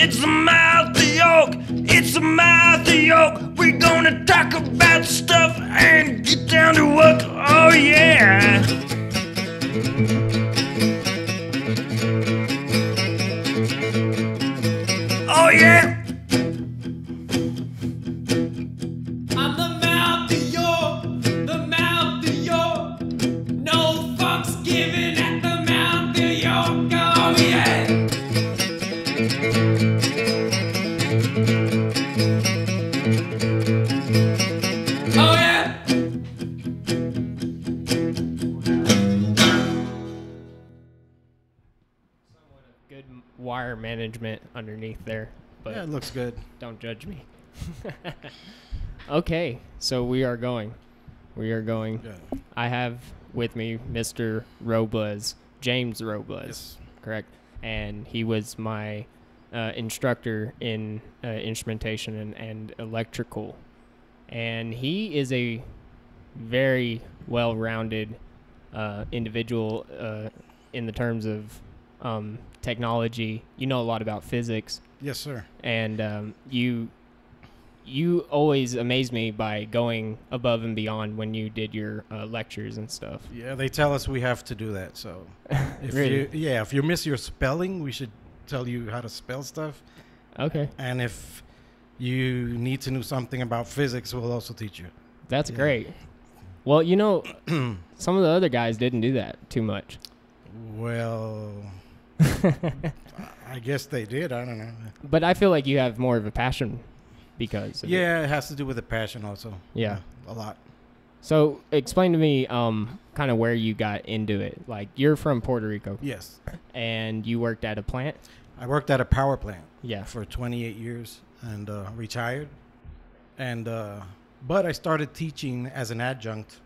It's a mouth to yoke. It's a mouth to yoke. We're gonna talk about stuff and get down to work. Oh yeah. Oh yeah. I'm the mouth to York, the mouth to York. No fucks given at the mouth to York. Oh yeah. Oh yeah. Good wire management underneath there, but Yeah, it looks good. don't judge me. Okay, so we are going. We are going. Yeah. I have with me Mr. Robles, James Robles, Yes. correct? And he was my instructor in instrumentation and electrical. And he is a very well-rounded individual in the terms of technology. You know a lot about physics, Yes, sir. and you always amaze me by going above and beyond when you did your lectures and stuff. Yeah, they tell us we have to do that. So, if Really? if you miss your spelling, we should tell you how to spell stuff. Okay, And if you need to know something about physics, we'll also teach you. that's Yeah. great. Well, you know, some of the other guys didn't do that too much. Well, I guess they did. I don't know. But I feel like you have more of a passion because of it. Yeah, it has to do with the passion also. Yeah. A lot. So explain to me kind of where you got into it. Like, you're from Puerto Rico Yes. and you worked at a plant? I worked at a power plant Yeah. for 28 years and retired. And but I started teaching as an adjunct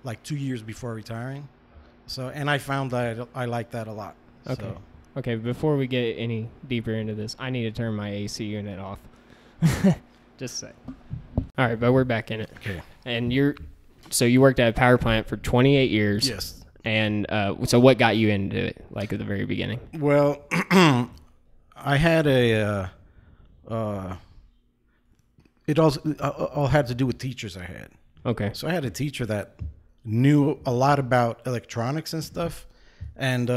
like 2 years before retiring. So, and I found that I like that a lot. Okay. So, Okay, before we get any deeper into this, I need to turn my AC unit off. Just say. All right, but we're back in it. okay. And so you worked at a power plant for 28 years. Yes. And so what got you into it, like at the very beginning? Well, I had it also all had to do with teachers I had. Okay. So I had a teacher that knew a lot about electronics and stuff, and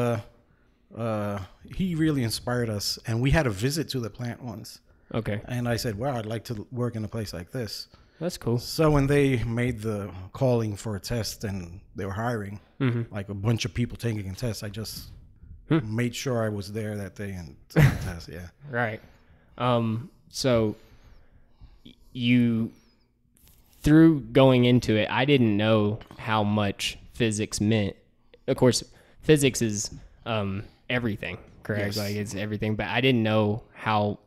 he really inspired us. And we had a visit to the plant once, Okay. and I said, "Wow, I'd like to work in a place like this." That's cool. So when they made the calling for a test and they were hiring like a bunch of people taking a test, I just made sure I was there that day and took the test. Yeah. Right. So you, through going into it, I didn't know how much physics meant. Of course, physics is everything, correct? Yes. Like, it's everything, but I didn't know how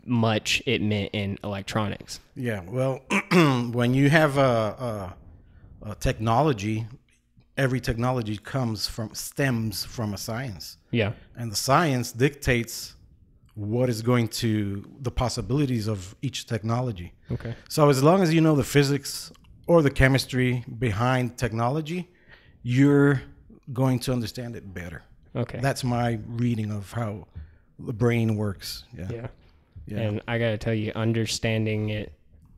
much it meant in electronics. Yeah. Well, when you have a technology, every technology stems from a science. Yeah. And the science dictates what is going to the possibilities of each technology. Okay. So as long as you know the physics or the chemistry behind technology, you're going to understand it better. Okay. That's my reading of how the brain works. Yeah. Yeah. Yeah. And I got to tell you, understanding it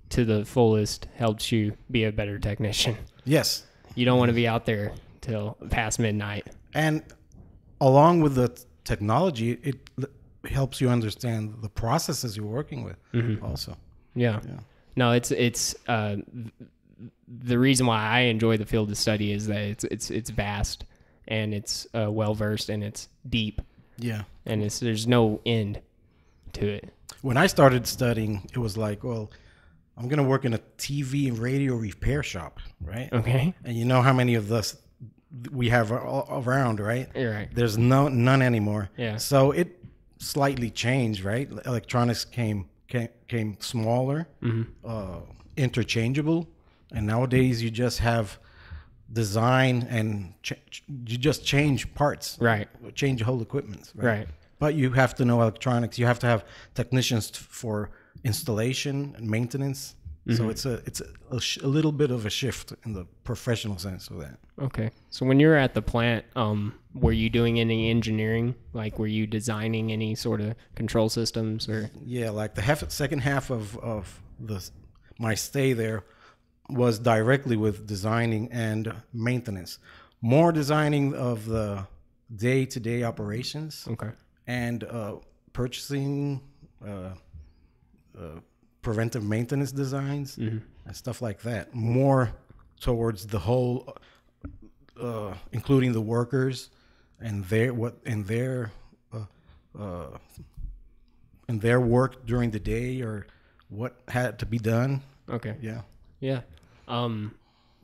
to the fullest helps you be a better technician. Yes. You don't want to be out there till past midnight. And along with the technology, it helps you understand the processes you're working with also. Yeah. Yeah. No, it's the reason why I enjoy the field of study is that it's vast and it's well versed and it's deep Yeah. and there's no end to it. When I started studying, it was like, well, I'm going to work in a TV and radio repair shop, right? Okay. And you know how many of us we have all around, right? You're right. There's none anymore. Yeah. So it slightly changed, right? Electronics came smaller, interchangeable, and nowadays you just have design and you just change parts, Right. Change your whole equipment, Right. But you have to know electronics. You have to have technicians for installation and maintenance. So it's a little bit of a shift in the professional sense of that. Okay. So when you were at the plant, were you doing any engineering? Like, were you designing any sort of control systems or? Yeah, like the second half of my stay there was directly with designing and maintenance. More designing of the day-to-day operations. Okay. And purchasing, preventive maintenance designs and stuff like that. More towards the whole, including the workers and their work during the day or what had to be done. Okay. Yeah. Yeah.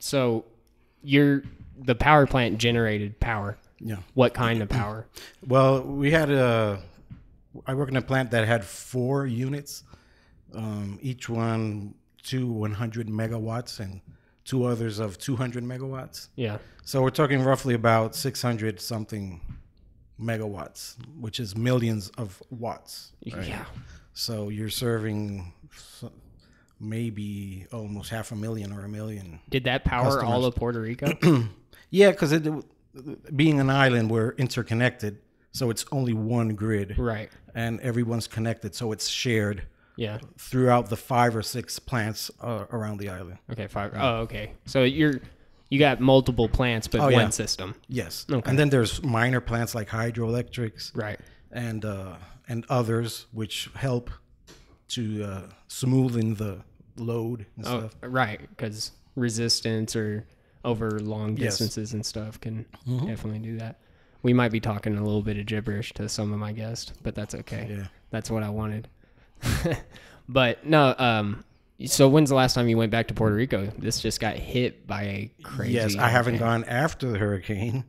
So the power plant generated power. Yeah. What kind of power? Well, we had I work in a plant that had 4 units, each one 100 megawatts and 2 others of 200 megawatts. Yeah. So we're talking roughly about 600 something megawatts, which is millions of watts. Right? Yeah. So you're serving maybe almost 500,000 or 1 million. Did that power customers. all of Puerto Rico? Yeah, because being an island, we're interconnected. So it's only one grid. Right. And everyone's connected. So it's shared. Yeah. Throughout the 5 or 6 plants around the island. Okay, 5. Oh, okay. So you got multiple plants, but one system. Yes. Okay. And then there's minor plants like hydroelectrics. Right. And others which help to smoothen the load and stuff. Right, because resistance or over long distances and stuff can definitely do that. We might be talking a little bit of gibberish to some of my guests, but that's okay. Yeah. That's what I wanted. But no, so when's the last time you went back to Puerto Rico? This just got hit by a crazy Yes, I haven't hurricane. gone after the hurricane.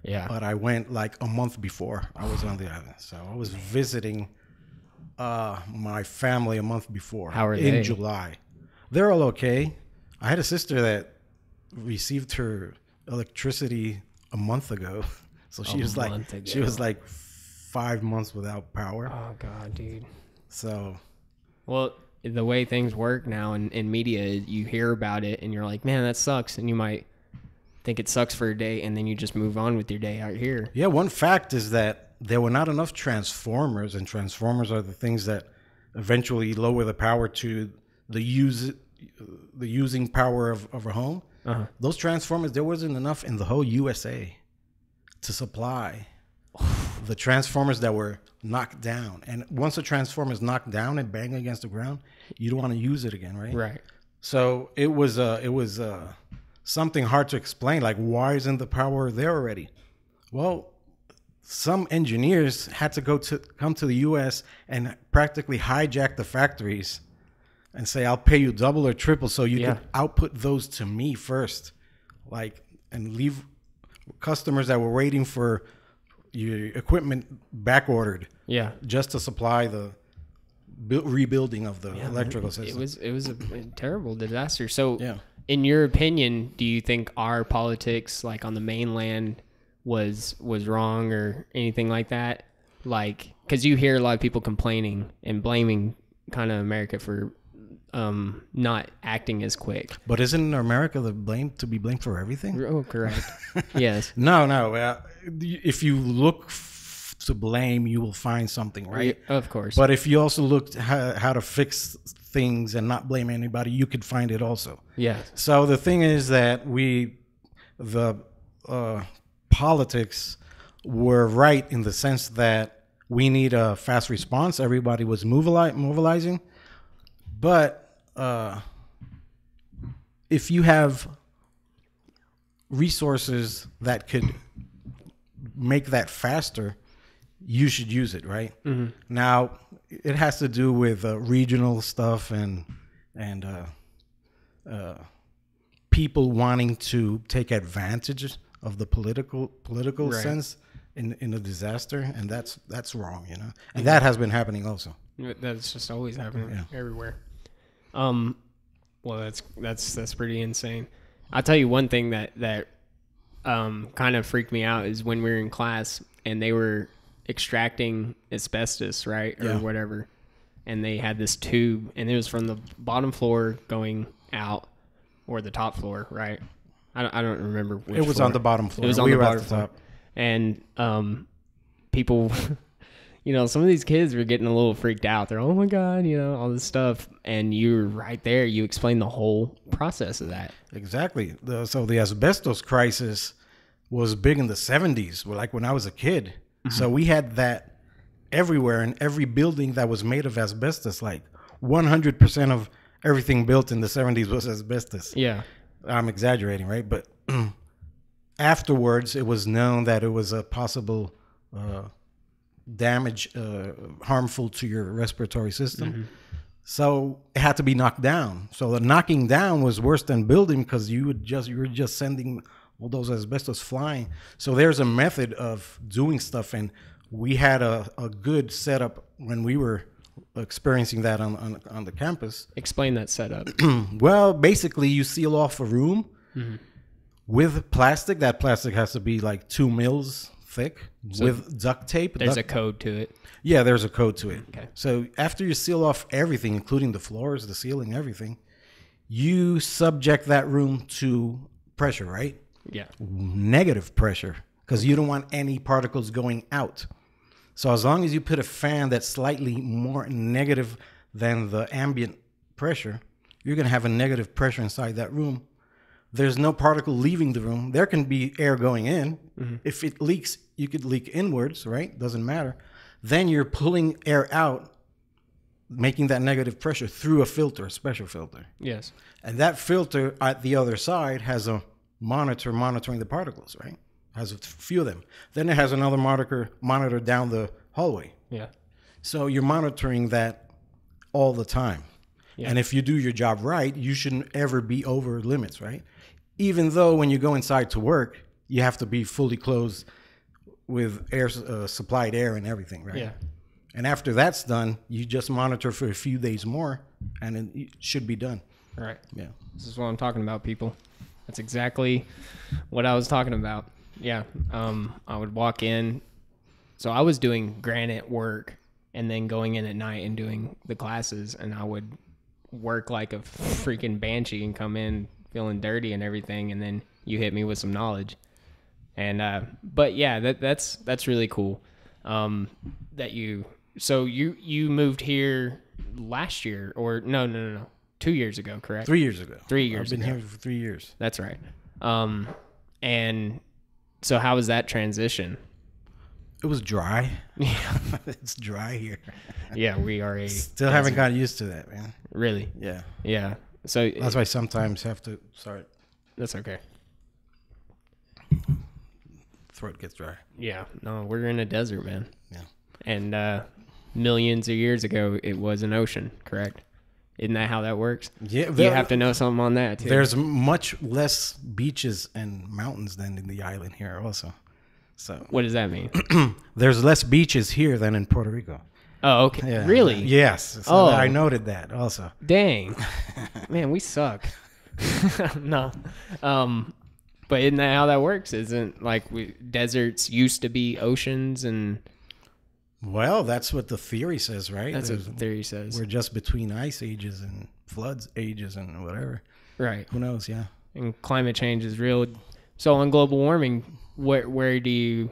Yeah. But I went like a month before I was on the island. So I was visiting my family a month before. How are in they? July. They're all okay. I had a sister that received her electricity a month ago. So she was like 5 months without power. Oh God, dude. So, well, the way things work now in media, you hear about it and you're like, man, that sucks. And you might think it sucks for a day and then you just move on with your day out here. yeah, one fact is that there were not enough transformers, and transformers are the things that eventually lower the power to the using power of a home. Uh-huh. Those transformers, there wasn't enough in the whole USA to supply the transformers that were knocked down. And once a transformer is knocked down and banged against the ground, you don't want to use it again, right? Right. So it was something hard to explain. Like, why isn't the power there already? Well, some engineers had to come to the U.S. and practically hijack the factories and say, "I'll pay you double or triple so you can output those to me first," and leave customers that were waiting for your equipment back ordered. Yeah. Just to supply the rebuilding of the electrical system. It was a terrible disaster. So, Yeah. in your opinion, do you think our politics, like on the mainland, was wrong or anything like that? Like, because you hear a lot of people complaining and blaming kind of America for not acting as quick. But isn't America to be blamed for everything? Oh, correct. Yes. No. If you look to blame, you will find something, right? Of course. But if you also looked how to fix things and not blame anybody, you could find it also. Yeah. So the thing is that the politics were right in the sense that we need a fast response. Everybody was mobilizing. But if you have resources that could make that faster, you should use it, right? Mm-hmm. Now, it has to do with regional stuff and people wanting to take advantage of the political sense in a disaster, and that's wrong, you know. And that has been happening also. That's just always happening everywhere. Well, that's pretty insane. I'll tell you one thing that kind of freaked me out is when we were in class and they were extracting asbestos, right? Or whatever. and they had this tube, and it was from the bottom floor going out, or the top floor, right? I don't remember which It was floor. on the bottom floor. It was on we the were bottom at the floor. top. And people, some of these kids were getting a little freaked out. They're, oh my God, all this stuff. And you were right there. You explained the whole process of that. Exactly. So the asbestos crisis was big in the 70s, like when I was a kid. So we had that everywhere in every building that was made of asbestos. Like 100% of everything built in the 70s was asbestos. Yeah. I'm exaggerating, right? But afterwards, it was known that it was a possible damage, harmful to your respiratory system. So it had to be knocked down. So the knocking down was worse than building, because you were just sending all those asbestos flying. So there's a method of doing stuff, and we had a good setup when we were experiencing that on the campus. Explain that setup. Well, basically, you seal off a room with plastic. That plastic has to be like 2 mils thick, with duct tape. There's a code to it. Yeah, there's a code to it. Okay. So after you seal off everything, including the floors, the ceiling, everything, you subject that room to pressure, right? Yeah. Negative pressure, because you don't want any particles going out. So as long as you put a fan that's slightly more negative than the ambient pressure, you're going to have a negative pressure inside that room. There's no particle leaving the room. There can be air going in. If it leaks, you could leak inwards, right? Doesn't matter. Then you're pulling air out, making that negative pressure through a filter, a special filter. Yes. And that filter at the other side has a monitor monitoring the particles, right? Has a few of them. Then it has another monitor down the hallway. Yeah. So you're monitoring that all the time. Yeah. And if you do your job right, you shouldn't ever be over limits, right? Even though when you go inside to work, you have to be fully closed with air, supplied air and everything, right? Yeah. And after that's done, you just monitor for a few days more, and it should be done. All right. Yeah. This is what I'm talking about, people. That's exactly what I was talking about. Yeah. I would walk in. So I was doing granite work and then going in at night and doing the classes, and I would work like a freaking banshee and come in feeling dirty and everything, and then you hit me with some knowledge. And but yeah, that's really cool. That you moved here last year, or no, 2 years ago, correct? 3 years ago. 3 years I've been ago. here for 3 years. That's right. And so how was that transition? It was dry. Yeah. It's dry here. Yeah, we are Still haven't got used to that, man. Really? Yeah. Yeah. So That's why I sometimes have to, sorry, that's okay. throat gets dry. Yeah. No, we're in a desert, man. Yeah. And millions of years ago, it was an ocean, correct? Isn't that how that works? Yeah. You have to know something on that, too. There's much less beaches and mountains than in the island here also. So What does that mean? there's less beaches here than in Puerto Rico. Oh, okay. Yeah. Really? Yes. So Oh. I noted that also. Dang. Man, we suck. No. But isn't that how that works? Isn't like deserts used to be oceans, and Well, that's what the theory says, right? that's what the theory says. We're just between ice ages and floods ages and whatever. Right. Who knows? Yeah. And climate change is real. So on global warming, where do you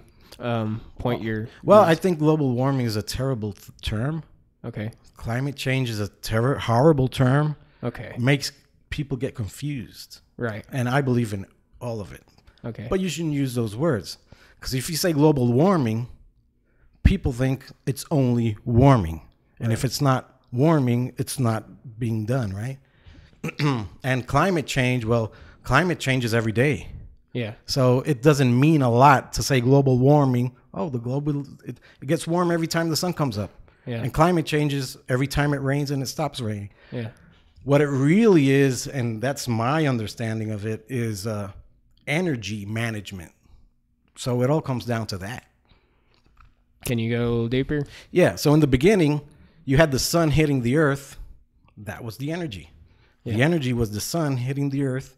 point your... Well, I think global warming is a terrible term. Okay. Climate change is a horrible term. Okay. Makes people get confused. Right. And I believe in all of it. Okay. But you shouldn't use those words. Because if you say global warming, people think it's only warming. And if it's not warming, it's not being done, right? And climate change, well, climate changes every day. Yeah. So it doesn't mean a lot to say global warming. Oh, it gets warm every time the sun comes up. Yeah. And climate changes every time it rains and it stops raining. Yeah. What it really is, and that's my understanding of it, is energy management. So it all comes down to that. Can you go a little deeper? Yeah. So in the beginning, you had the sun hitting the earth. That was the energy. Yeah. The energy was the sun hitting the earth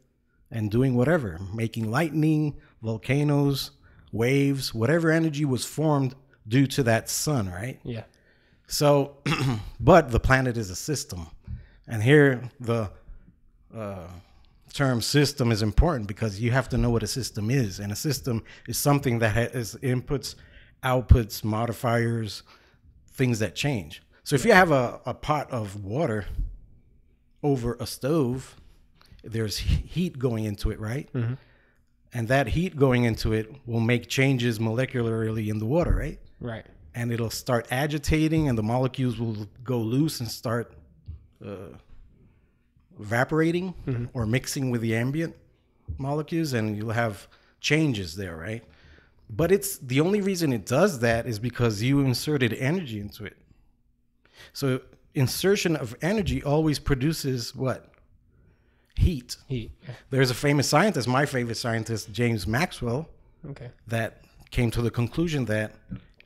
and doing whatever, making lightning, volcanoes, waves, whatever energy was formed due to that sun, right? Yeah. So, but the planet is a system. And here the term system is important because you have to know what a system is. And a system is something that has inputs, outputs, modifiers, things that change. So if you have a pot of water over a stove, there's heat going into it, right? Mm-hmm. And that heat going into it will make changes molecularly in the water, right? Right. And it'll start agitating, and the molecules will go loose and start evaporating or mixing with the ambient molecules, and you'll have changes there, right? But it's the only reason it does that is because you inserted energy into it. So insertion of energy always produces what? Heat. Heat. There's a famous scientist, my favorite scientist, James Maxwell, Okay. that came to the conclusion that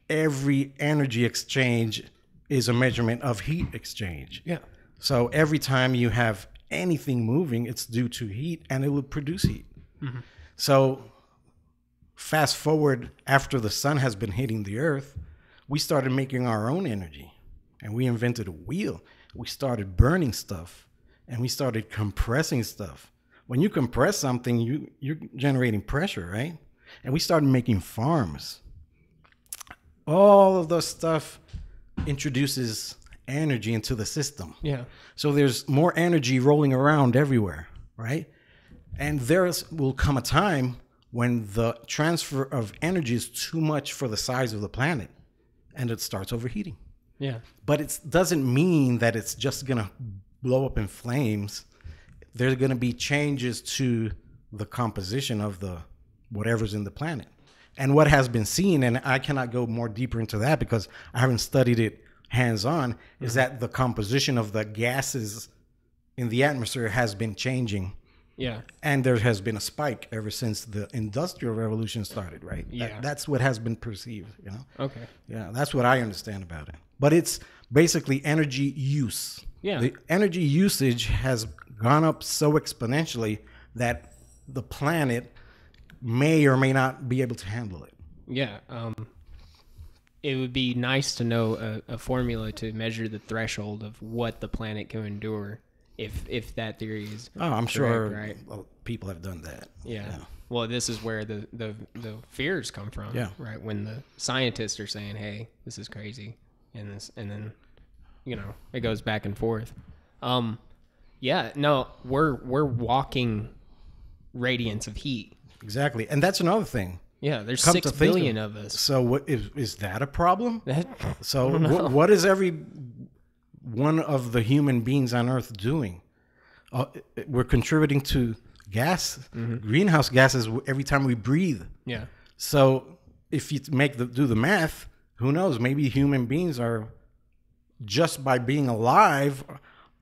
every energy exchange is a measurement of heat exchange. Yeah. So every time you have anything moving, it's due to heat, and it will produce heat. Mm-hmm. So fast forward, after the sun has been hitting the earth, we started making our own energy, and we invented a wheel. We started burning stuff, and we started compressing stuff. When you compress something, you're generating pressure, right? And we started making farms. All of the stuff introduces energy into the system. Yeah. So there's more energy rolling around everywhere, right? And there will come a time when the transfer of energy is too much for the size of the planet, and it starts overheating. Yeah. But it doesn't mean that it's just going to blow up in flames. There's going to be changes to the composition of the whatever's in the planet. And what has been seen, and I cannot go more deeper into that because I haven't studied it hands-on, is that the composition of the gases in the atmosphere has been changing. Yeah. And there has been a spike ever since the Industrial Revolution started, right? Yeah. That's what has been perceived, you know? Okay. Yeah, that's what I understand about it. But it's basically energy use. Yeah. The energy usage has gone up so exponentially that the planet may or may not be able to handle it. Yeah. It would be nice to know a formula to measure the threshold of what the planet can endure if that theory is I'm correct, sure right? people have done that. Yeah. Well, this is where the fears come from. Yeah. Right. When the scientists are saying, "Hey, this is crazy," and then it goes back and forth. Yeah. No, we're walking radiance of heat. Exactly. And that's another thing. Yeah. There's Come 6 to think billion of us. So what is that a problem? So know. what is every one of the human beings on Earth doing? We're contributing to gas, greenhouse gases every time we breathe. Yeah. So if you do the math, who knows? Maybe human beings are, just by being alive,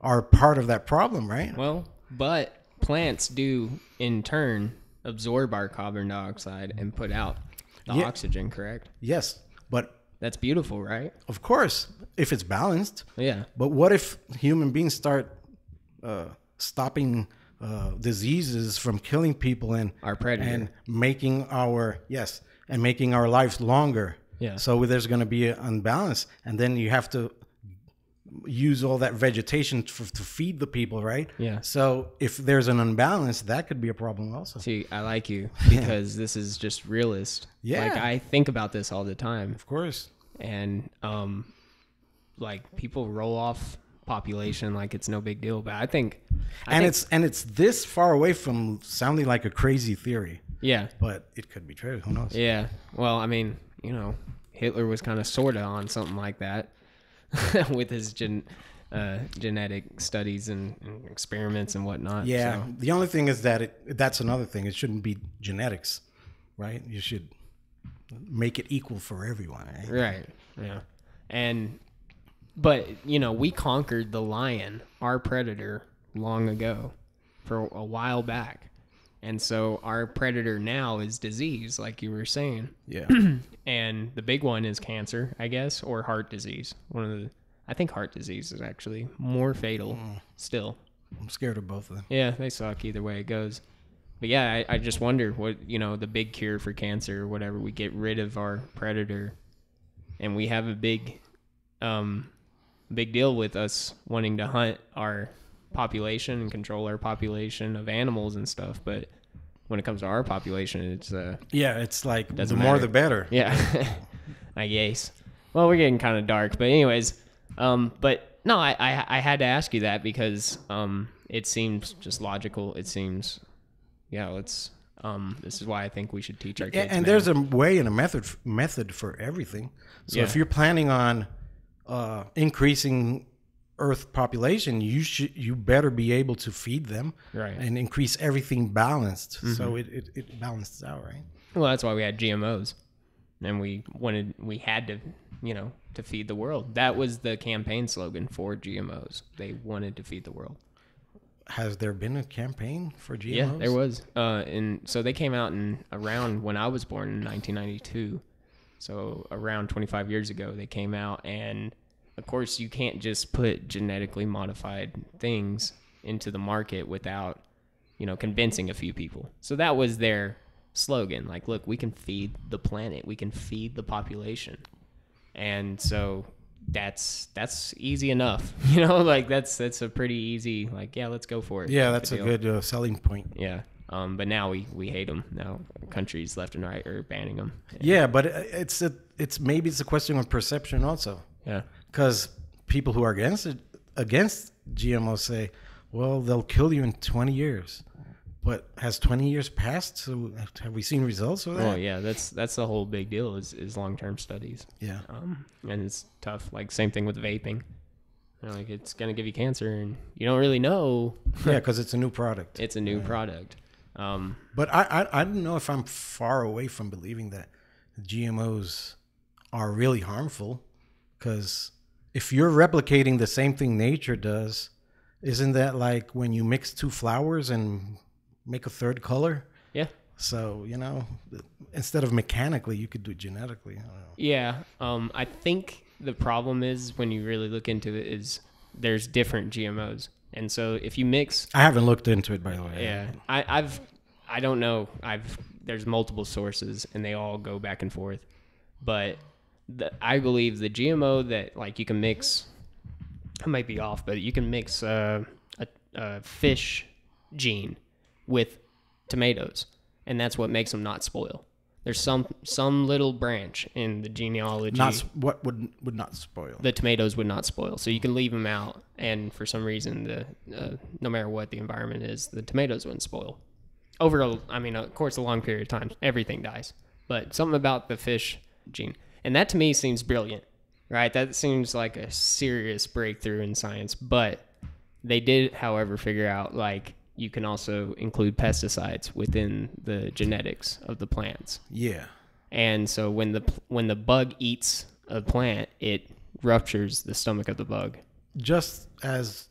are part of that problem, right? Well, but plants do in turn absorb our carbon dioxide and put out the oxygen, correct? Yes, but That's beautiful, right? of course, if it's balanced. Yeah. But what if human beings start stopping diseases from killing people and Our predator. and making our lives longer? Yeah. So there's going to be an unbalance, and then you have to use all that vegetation to feed the people, right? Yeah. So if there's an unbalance, that could be a problem also. See, I like you because this is just realist. Yeah. Like I think about this all the time, Of course. and like people roll off population like it's no big deal, but I think It's this far away from sounding like a crazy theory, yeah. but it could be true. Who knows? Yeah. Well, I mean, Hitler was kind of sorta on something like that with his genetic studies and experiments and whatnot. Yeah. So, The only thing is that that's another thing. It shouldn't be genetics, right? You should make it equal for everyone. Right? right. Yeah. But we conquered the lion, our predator, long ago, for a while back. And so our predator now is disease, like you were saying. Yeah. And the big one is cancer, I guess, or heart disease. I think heart disease is actually more fatal still. I'm scared of both of them. Yeah, they suck either way it goes. But yeah, I just wonder what, the big cure for cancer or whatever, we get rid of our predator and we have a big big deal with us wanting to hunt our population and control our population of animals and stuff. But when it comes to our population, it's Yeah, it's like the doesn't more matter. the better. yeah, I guess. Well, we're getting kind of dark, but anyways, but no, I had to ask you that because it seems just logical. It seems, yeah, let's. This is why I think we should teach our kids. And there's a way and a method for everything. So if you're planning on increasing Earth population, you better be able to feed them, Right. and increase everything balanced, so it balances out, right? Well, that's why we had GMOs, and we had to, to feed the world. That was the campaign slogan for GMOs. They wanted to feed the world. Has there been a campaign for GMOs? Yeah, there was. And so they came out around when I was born in 1992. So around 25 years ago, they came out, and of course you can't just put genetically modified things into the market without, convincing a few people. So that was their slogan. Like, look, we can feed the planet. We can feed the population. And so that's easy enough, like that's a pretty easy, like, yeah, let's go for it. Yeah, that's a good selling point. Yeah. But now we hate them. Now countries left and right are banning them. Yeah, but maybe it's a question of perception also. Yeah. Because people who are against GMO say, well, they'll kill you in 20 years. But has 20 years passed? So have we seen results of that? Well, yeah, that's the whole big deal is long-term studies. Yeah. And it's tough. Like, same thing with vaping. Like, it's going to give you cancer, and you don't really know. Yeah, because it's a new product. It's a new product. But I don't know if I'm far away from believing that GMOs are really harmful, because if you're replicating the same thing nature does, isn't that like when you mix two flowers and make a third color? Yeah. So, instead of mechanically, you could do it genetically. I don't know. Yeah. I think the problem is, when you really look into it, is there's different GMOs. And so if you mix... I haven't looked into it, by the way. Yeah. I don't know. There's multiple sources, and they all go back and forth. But I believe the GMO that, like, you can mix... I might be off, but you can mix a fish gene with tomatoes, and that's what makes them not spoil. There's some little branch in the genealogy. What would not spoil? The tomatoes would not spoil, so you can leave them out, and for some reason, no matter what the environment is, the tomatoes wouldn't spoil. Of course, a long period of time, everything dies, but something about the fish gene, and that to me seems brilliant, right? That seems like a serious breakthrough in science, but they did, however, figure out, like, you can also include pesticides within the genetics of the plants. Yeah. And so when the bug eats a plant, it ruptures the stomach of the bug. Just as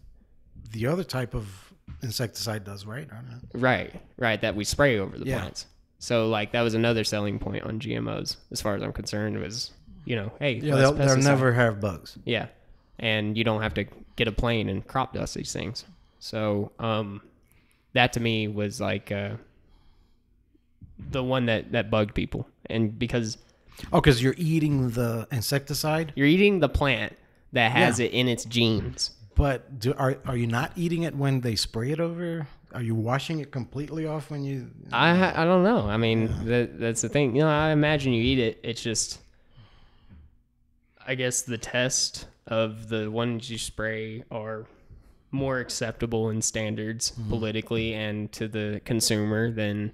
the other type of insecticide does, right? I don't know. Right, that we spray over the Yeah. plants. So, like, that was another selling point on GMOs, as far as I'm concerned, was, hey, Yeah, less they'll pesticide. never have bugs. Yeah. And you don't have to get a plane and crop dust these things. So, that to me was like the one that bugged people. And because because you're eating the insecticide, you're eating the plant that has it in its genes. but are you not eating it when they spray it over? Are you washing it completely off when you? I don't know. I mean, that's the thing. I imagine you eat it. It's just, I guess the test of the ones you spray are more acceptable in standards politically and to the consumer than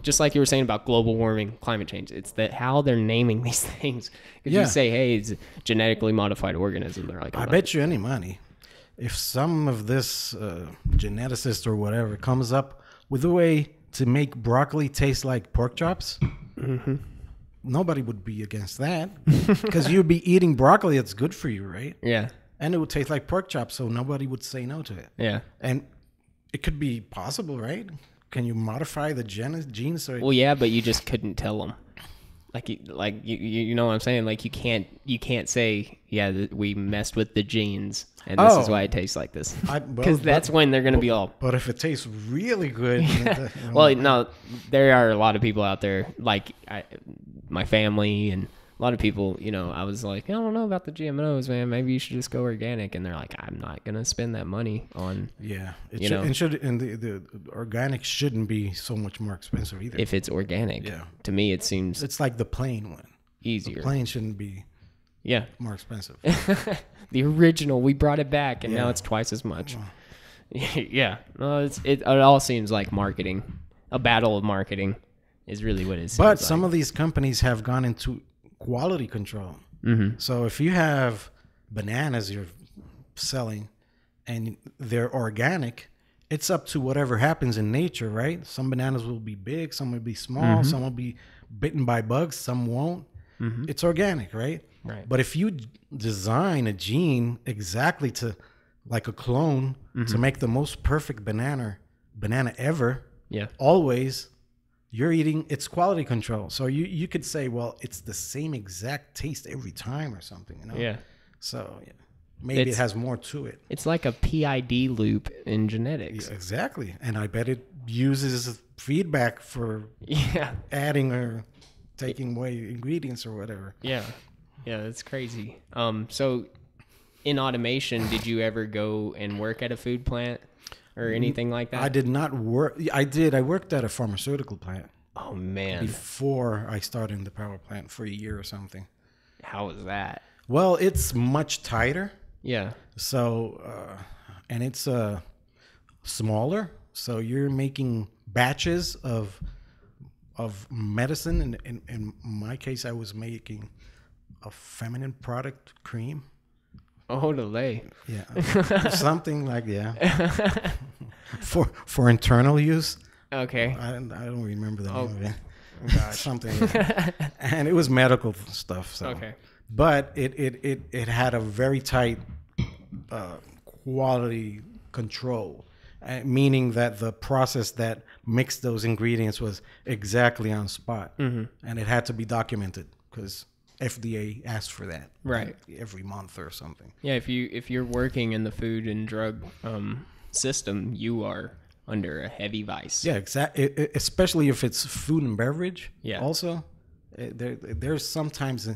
just like you were saying about global warming, climate change. It's that how they're naming these things. If you say, hey, it's a genetically modified organism, they're like, I bet you any money, if some of this geneticist or whatever comes up with a way to make broccoli taste like pork chops, nobody would be against that, because you'd be eating broccoli that's good for you, right? Yeah. And it would taste like pork chops, so nobody would say no to it. Yeah. And it could be possible, right? Can you modify the genes? Well, yeah, but you just couldn't tell them. You know what I'm saying? Like, you can't say, yeah, we messed with the genes, and this is why it tastes like this. Because that's when they're going to be all... But if it tastes really good... Well, no, there are a lot of people out there, like my family and A lot of people, you know, I was like, I don't know about the GMOs, man. Maybe you should just go organic. And they're like, I'm not going to spend that money on, Yeah, You know. and the organic shouldn't be so much more expensive either. if it's organic. Yeah. To me, it seems It's like the plain one. The easier. plain shouldn't be Yeah. more expensive. The original, we brought it back, and now Yeah. it's twice as much. Yeah. No, it all seems like marketing. A battle of marketing is really what it is. But some of these companies have gone into quality control. Mm-hmm. So if you have bananas you're selling and they're organic, it's up to whatever happens in nature, right? Some bananas will be big, some will be small, some will be bitten by bugs, some won't. It's organic, right? Right. But if you design a gene exactly to like a clone to make the most perfect banana ever, Yeah. always, you're eating, it's quality control. So you could say, well, it's the same exact taste every time or something, you know? Yeah. So yeah, maybe It's- it has more to it. It's like a PID loop in genetics. Yeah, exactly. And I bet it uses feedback for Yeah. adding or taking away ingredients or whatever. Yeah. Yeah, that's crazy. So in automation, did you ever go and work at a food plant or anything like that? I did not work. I did. I worked at a pharmaceutical plant Oh man. before I started in the power plant for a year or something. How was that? Well, it's much tighter. Yeah. So, and it's smaller. So you're making batches of medicine. And in my case, I was making a feminine product cream. Oh, to lay. Yeah, something like for internal use. Okay. I don't remember the name of it. Gosh. Something, and it was medical stuff. So, Okay. but it had a very tight quality control, meaning that the process that mixed those ingredients was exactly on spot, and it had to be documented because FDA asked for that, Right. every month or something. Yeah, if you're working in the food and drug system, you are under a heavy vice. Yeah, exactly. Especially if it's food and beverage. Yeah. Also, there's sometimes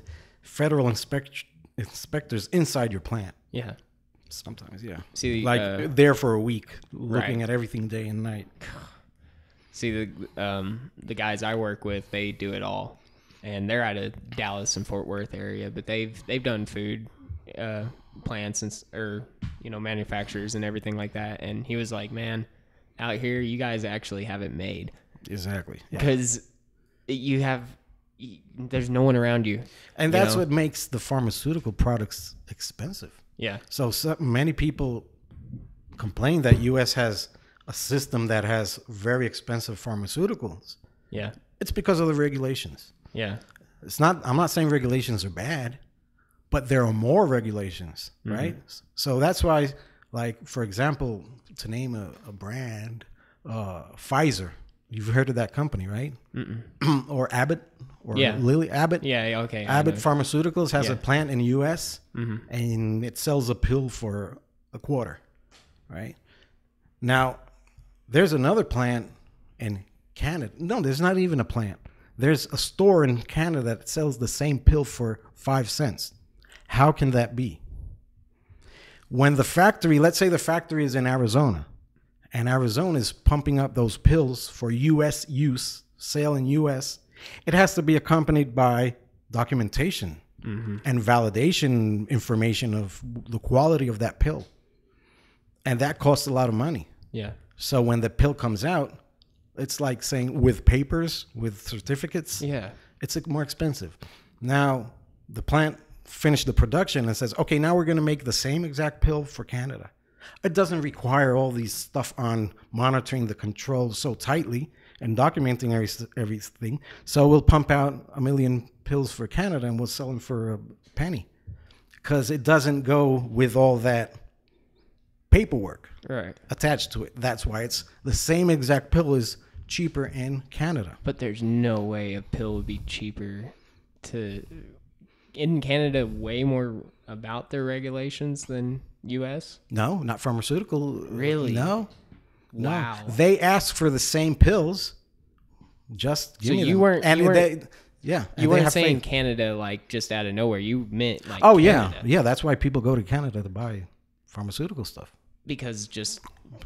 federal inspectors inside your plant. Yeah. Sometimes, yeah. See, like there for a week, looking Right. at everything day and night. See the guys I work with, they do it all, and they're out of Dallas and Fort Worth area, but they've done food plants or manufacturers and everything like that. And he was like, man, out here you guys actually have it made Exactly. Yeah. because there's no one around you, And you that's know? what makes the pharmaceutical products expensive. Yeah. So many people complain that U.S. has a system that has very expensive pharmaceuticals. Yeah. It's because of the regulations. Yeah. I'm not saying regulations are bad, but there are more regulations, right? So that's why, like, for example, to name a brand, Pfizer, you've heard of that company, right? Or Abbott, or Yeah. Lilly Abbott. Yeah. Okay. I Abbott know. Pharmaceuticals has Yeah. a plant in the U.S. And it sells a pill for $0.25, right? Now, there's another plant in Canada. No, there's not even a plant. There's a store in Canada that sells the same pill for 5 cents. How can that be? When the factory, let's say the factory is in Arizona, and Arizona is pumping up those pills for U.S. use, sale in U.S., it has to be accompanied by documentation and validation information of the quality of that pill. And that costs a lot of money. Yeah. So when the pill comes out, it's like saying with papers, with certificates, Yeah. it's more expensive. Now, the plant finished the production and says, okay, now we're going to make the same exact pill for Canada. It doesn't require all these stuff on monitoring the controls so tightly and documenting everything. So we'll pump out 1 million pills for Canada and we'll sell them for a penny because it doesn't go with all that paperwork Right. attached to it. That's why it's the same exact pill is cheaper in Canada. But there's no way a pill would be cheaper in Canada way more about their regulations than US? No, not pharmaceutical. Really? No. Wow. No. They ask for the same pills. Just give So me you them. weren't- And you weren't- Yeah. You weren't saying Canada like just out of nowhere. You meant like Canada. Yeah. That's why people go to Canada to buy pharmaceutical stuff. Because just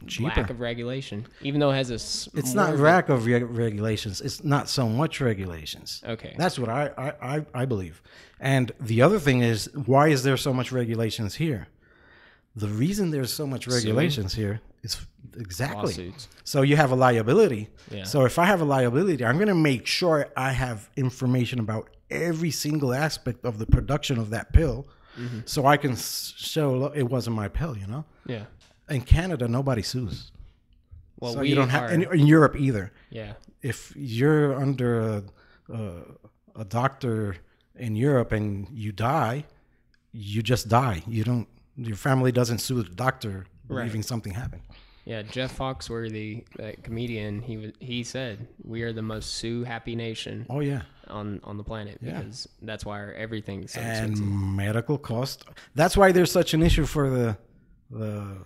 Cheaper. lack of regulation. Even though it has It's not lack of regulations. It's not so much regulations. Okay. That's what I believe. And the other thing is, why is there so much regulations here? The reason there's so much regulations here is exactly. Lawsuits. So you have a liability. Yeah. So if I have a liability, I'm going to make sure I have information about every single aspect of the production of that pill, so I can show it wasn't my pill. You know. Yeah. In Canada, nobody sues. Well, so we you don't have in Europe either. Yeah. If you're under a doctor in Europe and you die, you just die. You don't. Your family doesn't sue the doctor believing something happened. Yeah, Jeff Foxworthy, that comedian, he said we are the most sue-happy nation. Oh yeah. On the planet, because that's why everything's so and expensive. Medical cost. That's why there's such an issue for the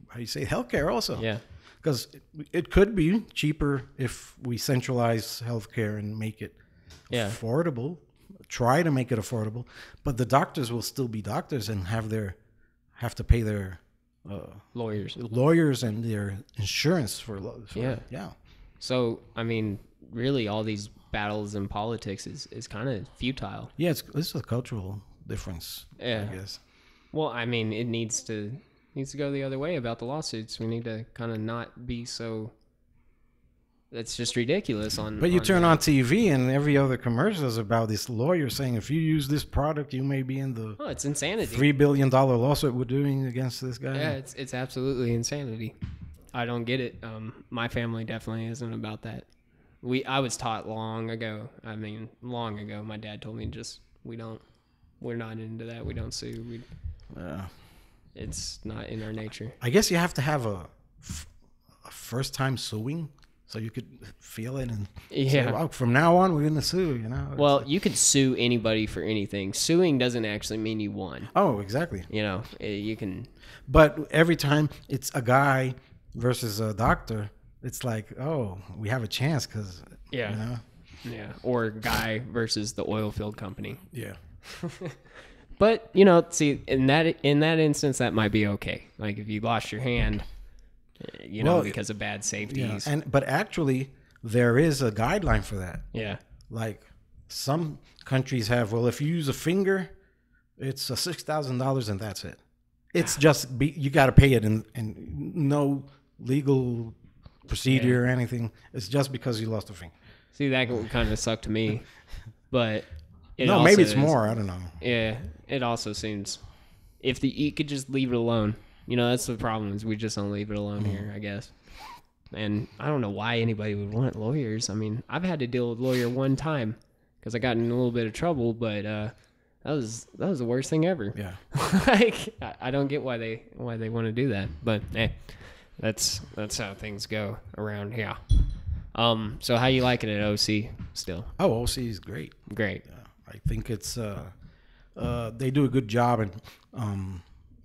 how you say healthcare also. Yeah. Because it could be cheaper if we centralize healthcare and make it affordable. Try to make it affordable, but the doctors will still be doctors and have to pay their lawyers and their insurance for yeah. So I mean, really, all these battles in politics is kind of futile. Yeah, it's a cultural difference. Yeah. I guess. Well, I mean, it needs to go the other way about the lawsuits. We need to kind of not be so. That's just ridiculous. But you turn on TV and every other commercial is about this lawyer saying if you use this product, you may be in the. Oh, it's insanity. $3 billion lawsuit we're doing against this guy. Yeah, it's absolutely insanity. I don't get it. My family definitely isn't about that. I was taught long ago. I mean, long ago, my dad told me we're not into that. We don't sue. It's not in our nature. I guess you have to have a first time suing. So you could feel it and say, well, from now on, we're going to sue, you know? Well, you could sue anybody for anything. Suing doesn't actually mean you won. Oh, exactly. You know, you can... But every time it's a guy versus a doctor, it's like, oh, we have a chance because, you know? Yeah, or guy versus the oil field company. Yeah. But, you know, see, in that instance, that might be okay. Like, if you lost your hand... You know, because of bad safeties. Yeah. But actually, there is a guideline for that. Yeah. Like some countries have, well, if you use a finger, it's $6,000 and that's it. It's just, you got to pay it and no legal procedure or anything. It's just because you lost a finger. See, that would kind of suck to me. But maybe it's more. I don't know. Yeah. It also seems, you could just leave it alone. You know, that's the problem is we just don't leave it alone here, I guess. And I don't know why anybody would want lawyers. I mean, I've had to deal with a lawyer one time because I got in a little bit of trouble, but that was the worst thing ever. Yeah. Like, I don't get why they want to do that. But hey, that's how things go around here. So how you liking it at OC still? Oh, OC is great. Great. I think it's they do a good job in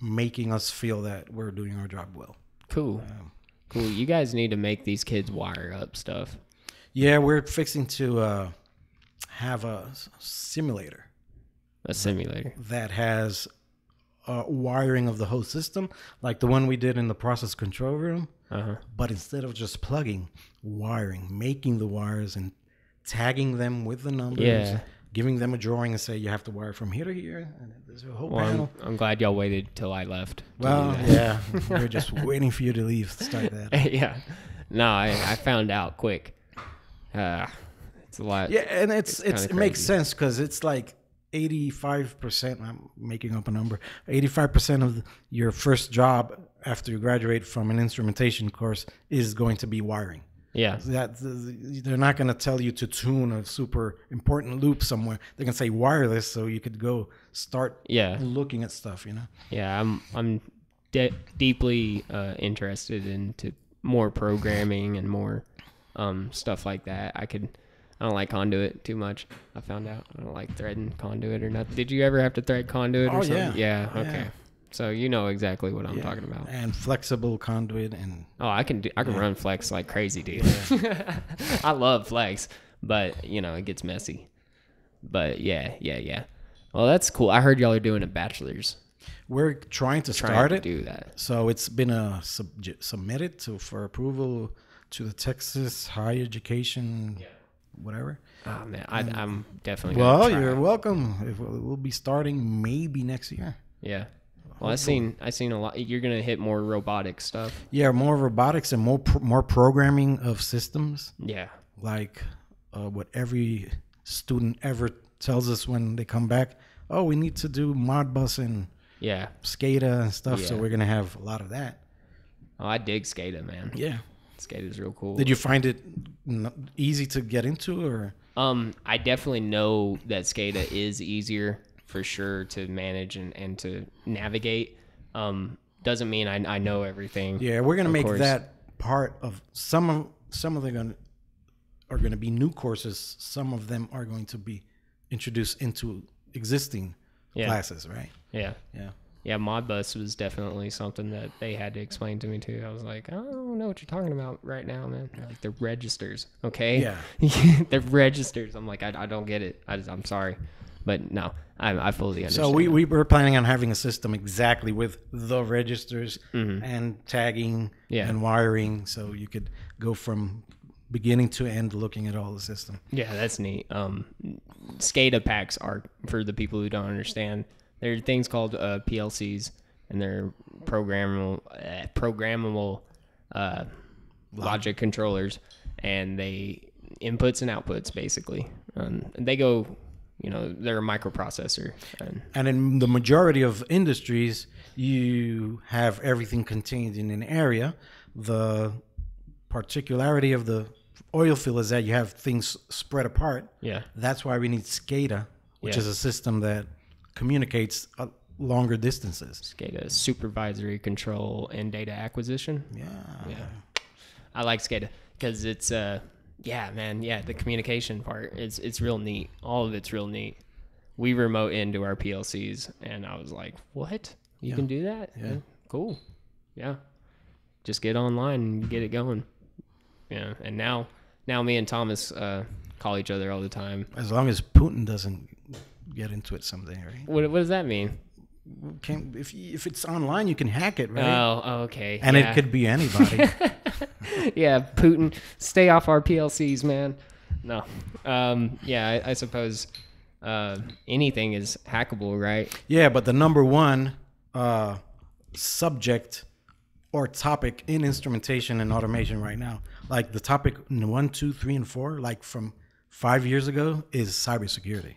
making us feel that we're doing our job well. Cool. Cool. You guys need to make these kids wire up stuff. Yeah, we're fixing to have a simulator. A simulator. That has wiring of the whole system, like the one we did in the process control room. Uh-huh. But instead of just plugging, wiring, making the wires and tagging them with the numbers. Yeah. Giving them a drawing and say you have to wire from here to here, and there's a whole panel. I'm glad y'all waited till I left. Well, yeah, we're just waiting for you to leave to start that. Yeah, no, I found out quick. It's a lot. Yeah, and it makes sense because it's like 85%. I'm making up a number. 85% of your first job after you graduate from an instrumentation course is going to be wiring. Yeah, they're not going to tell you to tune a super important loop somewhere. They can say wire this so you could go start looking at stuff. You know. Yeah, I'm deeply interested into more programming and more stuff like that. I don't like conduit too much. I found out I don't like threading conduit or nothing. Did you ever have to thread conduit or something? Yeah. Okay. Yeah. So you know exactly what I'm talking about. And flexible conduit and I can run flex like crazy, dude. I love flex, but you know, it gets messy. But yeah. Well, that's cool. I heard y'all are doing a bachelor's. We're trying to start to it. do that. So it's been submitted for approval to the Texas Higher Education, whatever. Oh man, I'm definitely. Well, gonna try. you're welcome. We'll be starting maybe next year. Yeah. Well, I seen a lot. You're gonna hit more robotic stuff. Yeah, more robotics and more programming of systems. Yeah. Like what every student ever tells us when they come back. Oh, we need to do Modbus and SCADA and stuff. Yeah. So we're gonna have a lot of that. Oh, I dig SCADA, man. Yeah. SCADA's real cool. Did you find it easy to get into, or? I definitely know that SCADA is easier for sure to manage and to navigate. Doesn't mean I know everything. Yeah, we're gonna make course. that part of some of them are gonna be new courses. Some of them are going to be introduced into existing classes, right? Yeah. Yeah. Yeah, Modbus was definitely something that they had to explain to me too. I was like, I don't know what you're talking about right now, man. They're like, they're registers, okay? Yeah. They're registers. I'm like, I don't get it. I'm sorry. But no, I fully understand. So we were planning on having a system exactly with the registers and tagging and wiring, so you could go from beginning to end looking at all the system. Yeah, that's neat. SCADA packs are, for the people who don't understand, there are things called PLCs, and they're programmable logic controllers, and they inputs and outputs basically. And they go, you know, they're a microprocessor. And in the majority of industries, you have everything contained in an area. The particularity of the oil field is that you have things spread apart. Yeah. That's why we need SCADA, which is a system that communicates longer distances. SCADA, supervisory control and data acquisition. Yeah. I like SCADA because it's the communication part. It's real neat. All of it's real neat. We remote into our PLCs, and I was like, "What? You can do that? Yeah, cool. Yeah, just get online and get it going." Yeah, and now me and Thomas call each other all the time. As long as Putin doesn't get into it someday, right? What does that mean? If it's online, you can hack it, right? Oh, okay. And it could be anybody. Yeah, Putin, stay off our PLCs, man. No. I suppose anything is hackable, right? Yeah, but the number one subject or topic in instrumentation and automation right now, like the topic 1, 2, 3, and 4, like from 5 years ago, is cybersecurity.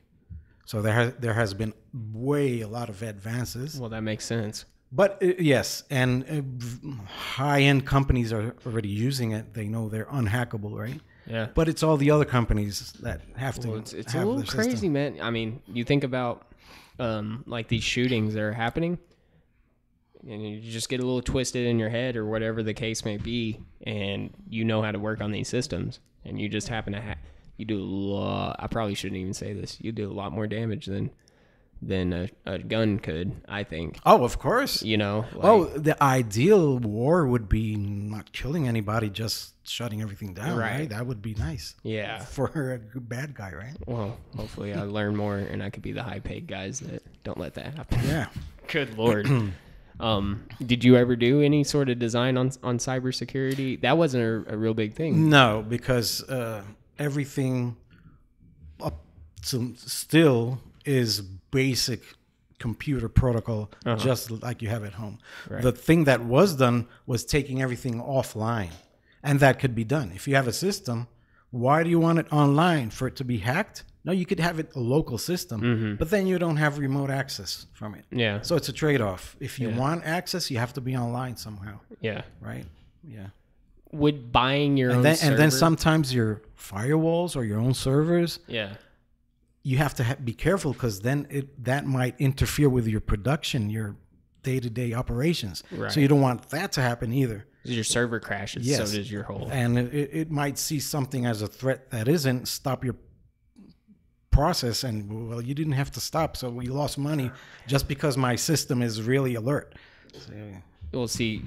So there has been a lot of advances. Well, that makes sense. But yes, and high-end companies are already using it. They know they're unhackable, right? Yeah. But it's all the other companies that have to. It's have a little their crazy, system. man. I mean, you think about like these shootings that are happening, and you just get a little twisted in your head or whatever the case may be, and you know how to work on these systems, and you just happen to you do a lot. I probably shouldn't even say this. You do a lot more damage than a gun could, I think. Oh, of course. You know. The ideal war would be not killing anybody, just shutting everything down, right? That would be nice. Yeah. For a good bad guy, right? Well, hopefully I learn more and I could be the high-paid guys that don't let that happen. Yeah. Good Lord. Did you ever do any sort of design on cybersecurity? That wasn't a real big thing. No, because everything up to still is basic computer protocol, just like you have at home. Right. The thing that was done was taking everything offline, and that could be done. If you have a system, why do you want it online? For it to be hacked? No, you could have it a local system, but then you don't have remote access from it. Yeah. So it's a trade-off. If you want access, you have to be online somehow. Yeah. Right? Yeah. Would buying your own server... And then sometimes your firewalls or your own servers... Yeah. You have to be careful because then that might interfere with your production, your day-to-day operations. Right. So you don't want that to happen either. Your server crashes, so does your whole... And it might see something as a threat that isn't, stop your process, and, well, you didn't have to stop, so we lost money just because my system is really alert. So, We'll see.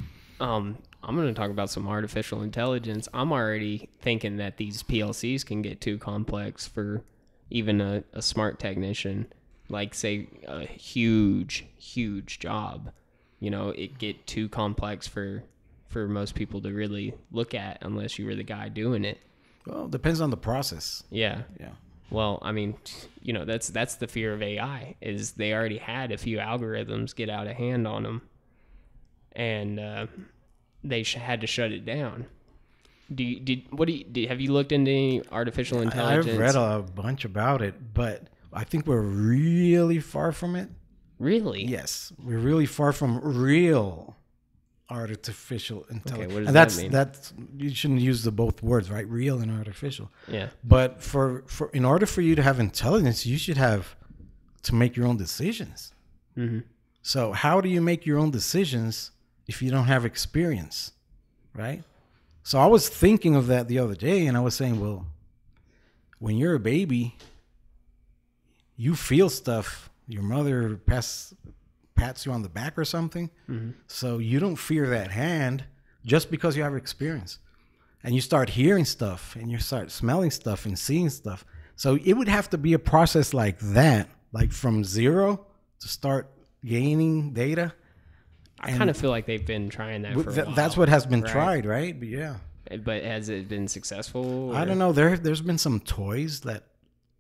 I'm going to talk about some artificial intelligence. I'm already thinking that these PLCs can get too complex for even a smart technician. Like, say, a huge job. You know, it get too complex for most people to really look at unless you were the guy doing it. Well, it depends on the process. Yeah. Yeah. Well, I mean, you know, that's the fear of AI, is they already had a few algorithms get out of hand on them, and they had to shut it down. Have you looked into any artificial intelligence? I've read a bunch about it, but I think we're really far from it. Really? Yes, we're really far from real artificial intelligence. Okay, what does that mean? That's you shouldn't use the both words, right? Real and artificial. Yeah. But for in order for you to have intelligence, you should have to make your own decisions. Mm-hmm. So how do you make your own decisions if you don't have experience, right? So I was thinking of that the other day, and I was saying, well, when you're a baby, you feel stuff. Your mother pats you on the back or something. Mm-hmm. So you don't fear that hand just because you have experience. And you start hearing stuff, and you start smelling stuff and seeing stuff. So it would have to be a process like that, like from zero to start gaining data. I kind of feel like they've been trying that for a while. That's what has been right? tried, right? But yeah. But has it been successful? Or? I don't know. There's been some toys that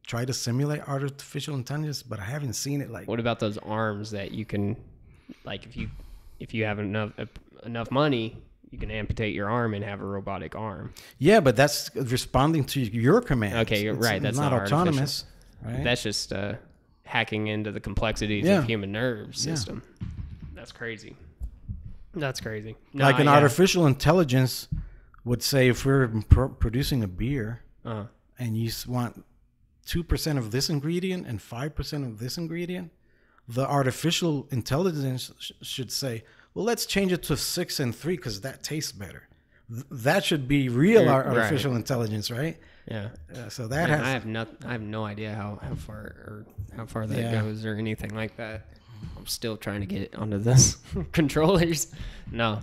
try to simulate artificial intelligence, but I haven't seen it. Like, what about those arms that you can, like, if you have enough money, you can amputate your arm and have a robotic arm. Yeah, but that's responding to your commands. Okay, you're right. That's not autonomous. Right? That's just hacking into the complexities of human nerve system. Yeah. That's crazy. That's crazy. No, like an artificial intelligence would say, if we're producing a beer and you want 2% of this ingredient and 5% of this ingredient, the artificial intelligence should say, well, let's change it to 6 and 3 because that tastes better. That should be real artificial intelligence, right? Yeah. So that has. I have no idea how far that goes or anything like that. I'm still trying to get onto this controllers. No.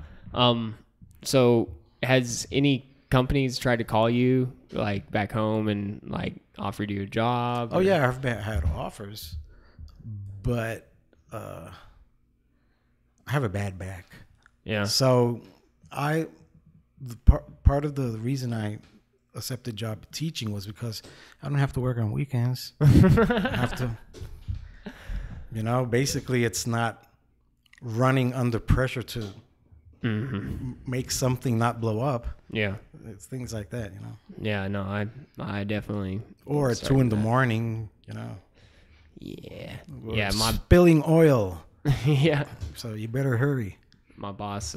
So has any companies tried to call you like back home and like offered you a job? Oh yeah, I've had offers, but I have a bad back. Yeah. So part of the reason I accepted job teaching was because I don't have to work on weekends. I have to. Basically, it's not running under pressure to make something not blow up. Yeah. It's things like that, Yeah, no, I definitely. Or at 2 a.m, Yeah. Or yeah, spilling oil. Yeah. So you better hurry. My boss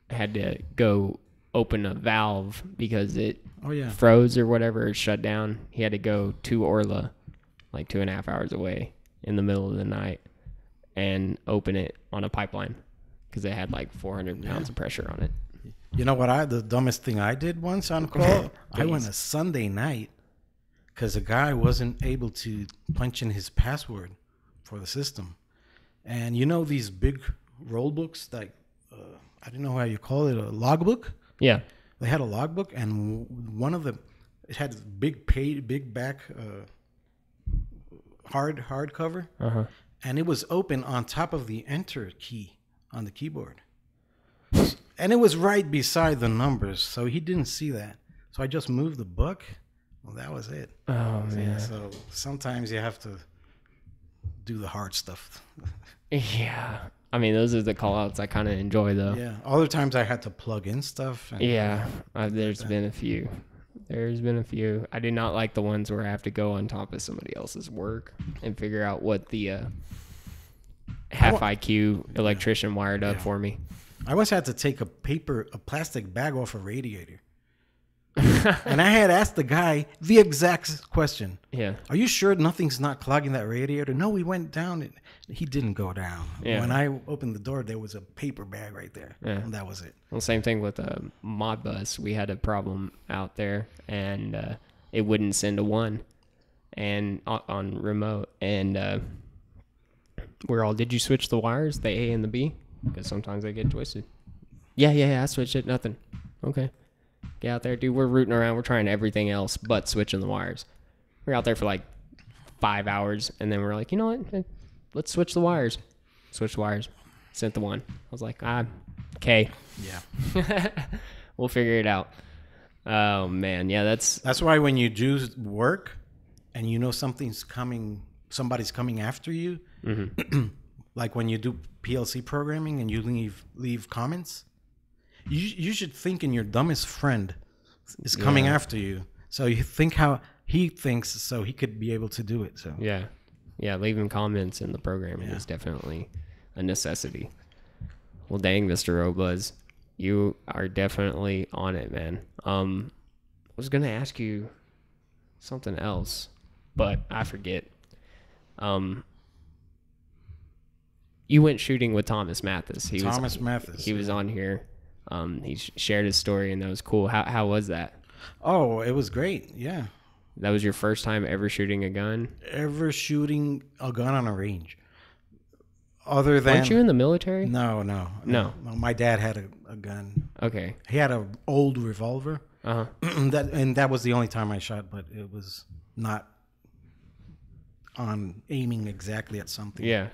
had to go open a valve because it froze or whatever, it shut down. He had to go to Orla, like 2.5 hours away, in the middle of the night and open it on a pipeline because it had like 400 pounds of pressure on it. You know what? The dumbest thing I did once on call, I went a Sunday night because a guy wasn't able to punch in his password for the system. And these big roll books, like, I don't know how you call it, a logbook? Yeah. They had a logbook, and one of them, it had big back, hard cover, and it was open on top of the enter key on the keyboard, and it was right beside the numbers, so he didn't see that. So I just moved the book. Well, that was it. Oh man! So sometimes you have to do the hard stuff. Yeah, I mean those are the call outs I kind of enjoy though. Yeah, other times I had to plug in stuff. There's been a few. I do not like the ones where I have to go on top of somebody else's work and figure out what the half IQ electrician wired up for me. I once had to take a plastic bag off a radiator. And I had asked the guy the exact question. Yeah. Are you sure nothing's not clogging that radiator? No, we went down. He didn't go down. Yeah. When I opened the door, there was a paper bag right there. Yeah. And that was it. Well, same thing with a Modbus. We had a problem out there, and it wouldn't send a 1 and on remote. And we're all, did you switch the wires, the A and the B? Because sometimes they get twisted. Yeah, I switched it. Nothing. Okay. Get out there, dude. We're rooting around. We're trying everything else but switching the wires. We're out there for like 5 hours, and then we're like, you know what? Let's switch the wires. Switch the wires. Sent the one. I was like, okay. Yeah. We'll figure it out. Oh, man. Yeah, That's why when you do work and you know somebody's coming after you, like when you do PLC programming and you leave comments, you should think in your dumbest friend is coming after you. So you think how he thinks so he could be able to do it. So yeah, leaving comments in the programming is definitely a necessity. Well, dang, Mr. Robles, you are definitely on it, man. I was gonna ask you something else, but I forget. You went shooting with Thomas Mathis. He was on here. He shared his story, and that was cool. How was that? Oh, it was great. Yeah. That was your first time ever shooting a gun? Ever shooting a gun on a range. Other than... Weren't you in the military? No. My dad had a gun. Okay. He had an old revolver. Uh-huh. that was the only time I shot, but it was not on aiming exactly at something. Yeah.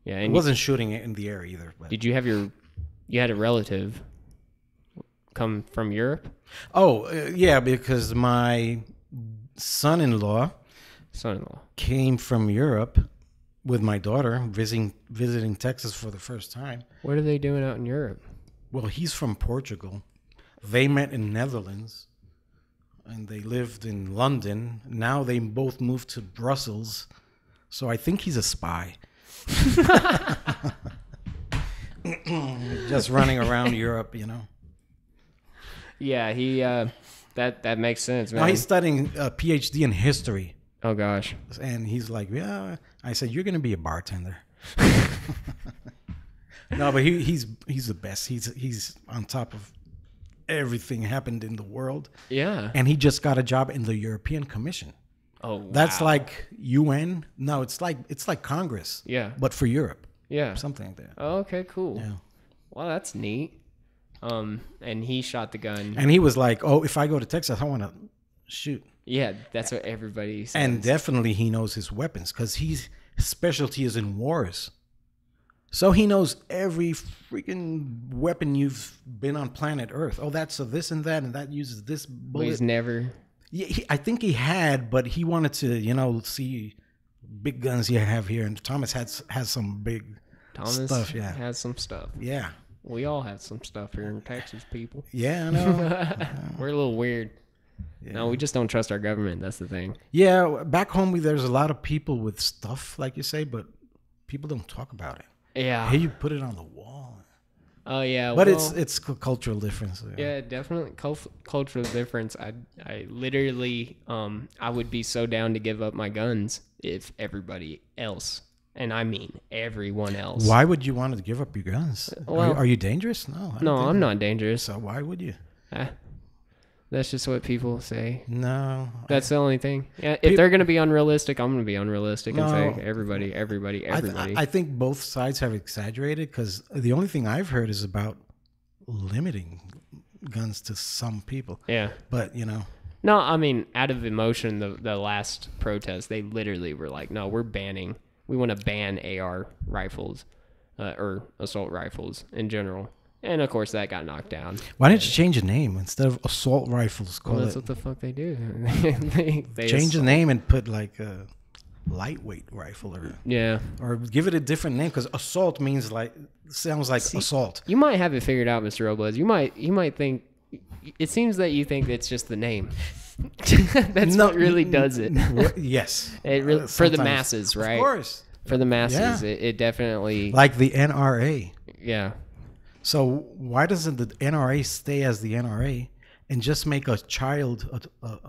Yeah. And it wasn't shooting it in the air either. But. Did you have you had a relative come from Europe? Oh, yeah, because my son-in-law came from Europe with my daughter, visiting Texas for the first time. What are they doing out in Europe? Well, he's from Portugal. They met in Netherlands, and they lived in London. Now they both moved to Brussels. So I think he's a spy. Just running around Europe, you know. Yeah, he that makes sense, man. Now he's studying a PhD in history. Oh gosh. And he's like, yeah. I said, you're gonna be a bartender. No, but he's the best. He's on top of everything happened in the world. Yeah. And he just got a job in the European Commission. Oh, wow. That's like UN. No, it's like Congress. Yeah. But for Europe. Yeah. Something like that. Oh, okay, cool. Yeah. Well, that's neat. And he shot the gun. And he was like, oh, if I go to Texas, I want to shoot. Yeah, that's what everybody says. And definitely he knows his weapons because his specialty is in wars. So he knows every freaking weapon you've been on planet Earth. Oh, that's a this and that uses this bullet. Well, he's never... Yeah, I think he had, but he wanted to, see big guns you have here. And Thomas has some big stuff. Yeah, has some stuff. Yeah. We all have some stuff here in Texas, people. Yeah, I know. We're a little weird. Yeah. No, we just don't trust our government. That's the thing. Yeah, back home, there's a lot of people with stuff, like you say, but people don't talk about it. Yeah. Hey, you put it on the wall. Oh, yeah. But it's cultural difference. Yeah, definitely cultural difference. I literally, I would be so down to give up my guns if everybody else, and I mean everyone else. Why would you want to give up your guns? Well, are you dangerous? No, I'm not dangerous. So why would you? That's just what people say. No. That's the only thing. Yeah, if they're going to be unrealistic, I'm going to be unrealistic and say everybody. I think both sides have exaggerated because the only thing I've heard is about limiting guns to some people. Yeah. But, No, I mean, out of emotion, the last protest, they literally were like, no, we want to ban AR rifles or assault rifles in general. And, of course, that got knocked down. Why didn't you change the name? Instead of assault rifles, that's what the fuck they do. they change the name and put, like, a lightweight rifle. Or give it a different name, because assault means, sounds like assault. You might have it figured out, Mr. Robles. You might think... It seems that you think it's just the name. That's what really does it. Yes. It really, for the masses, right? Of course. For the masses, it definitely... Like the NRA. Yeah. So why doesn't the NRA stay as the NRA and just make a child, how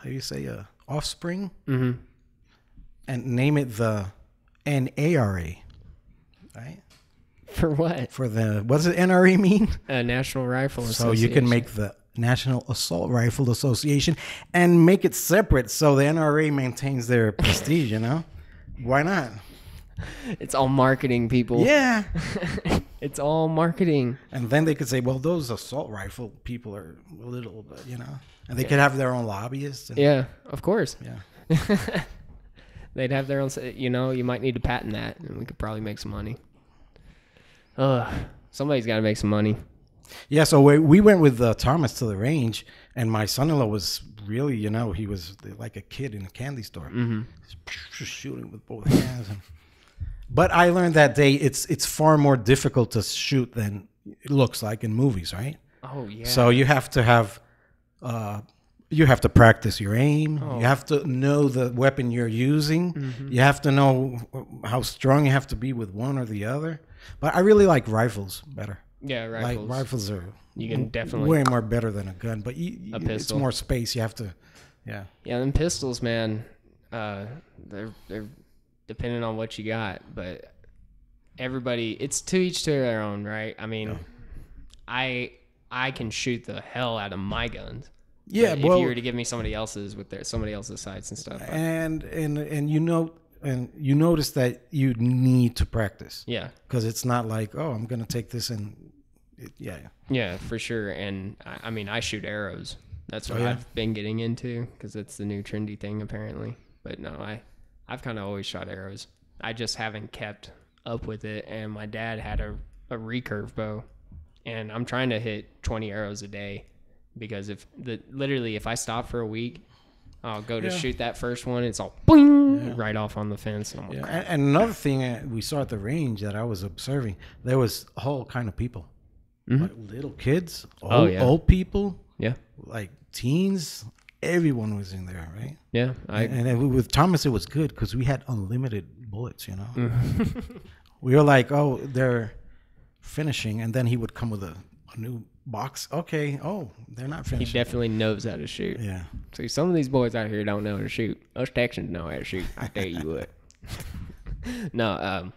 do you say, offspring, and name it the NARA, right? For what? For what does the NRA mean? National Rifle Association. So you can make the National Assault Rifle Association and make it separate so the NRA maintains their prestige, Why not? It's all marketing, people. Yeah. It's all marketing. And then they could say, well, those assault rifle people are a little, and they could have their own lobbyists. And, Yeah, of course. Yeah. They'd have their own, you might need to patent that, and we could probably make some money. Somebody's got to make some money. Yeah, so we went with Thomas to the range, and my son-in-law was really, he was like a kid in a candy store. Mm-hmm. Just shooting with both hands. But I learned that day it's far more difficult to shoot than it looks like in movies, right? Oh, yeah. So you have to have... you have to practice your aim. Oh. You have to know the weapon you're using. Mm-hmm. You have to know how strong you have to be with one or the other. But I really like rifles better. Yeah, rifles. Like rifles are you can definitely way more better than a gun. But a it's pistol. more space. You have to, yeah. Yeah, them pistols, man. They're depending on what you got, but everybody, it's to each to their own, right? I mean, I can shoot the hell out of my guns. Yeah, if well, you were to give me somebody else's with somebody else's sights and stuff. And you notice that you need to practice. Yeah, because it's not like, oh, I'm gonna take this and yeah, for sure. And I mean, I shoot arrows. That's what I've been getting into because it's the new trendy thing apparently. But no, I've kind of always shot arrows. I just haven't kept up with it. And my dad had a recurve bow, and I'm trying to hit 20 arrows a day. Because if I stop for a week, I'll go to shoot that first one. It's all boing, right off on the fence. And I'm like, and another thing we saw at the range that I was observing, there was a whole kind of people, like little kids, old people, like teens. Everyone was in there, right? Yeah, and with Thomas, it was good because we had unlimited bullets. We were like, oh, they're finishing, and then he would come with a new box. Okay. Oh, they're not finished. He definitely knows how to shoot. Yeah. See, some of these boys out here don't know how to shoot. Us Texans know how to shoot. I tell you what. No.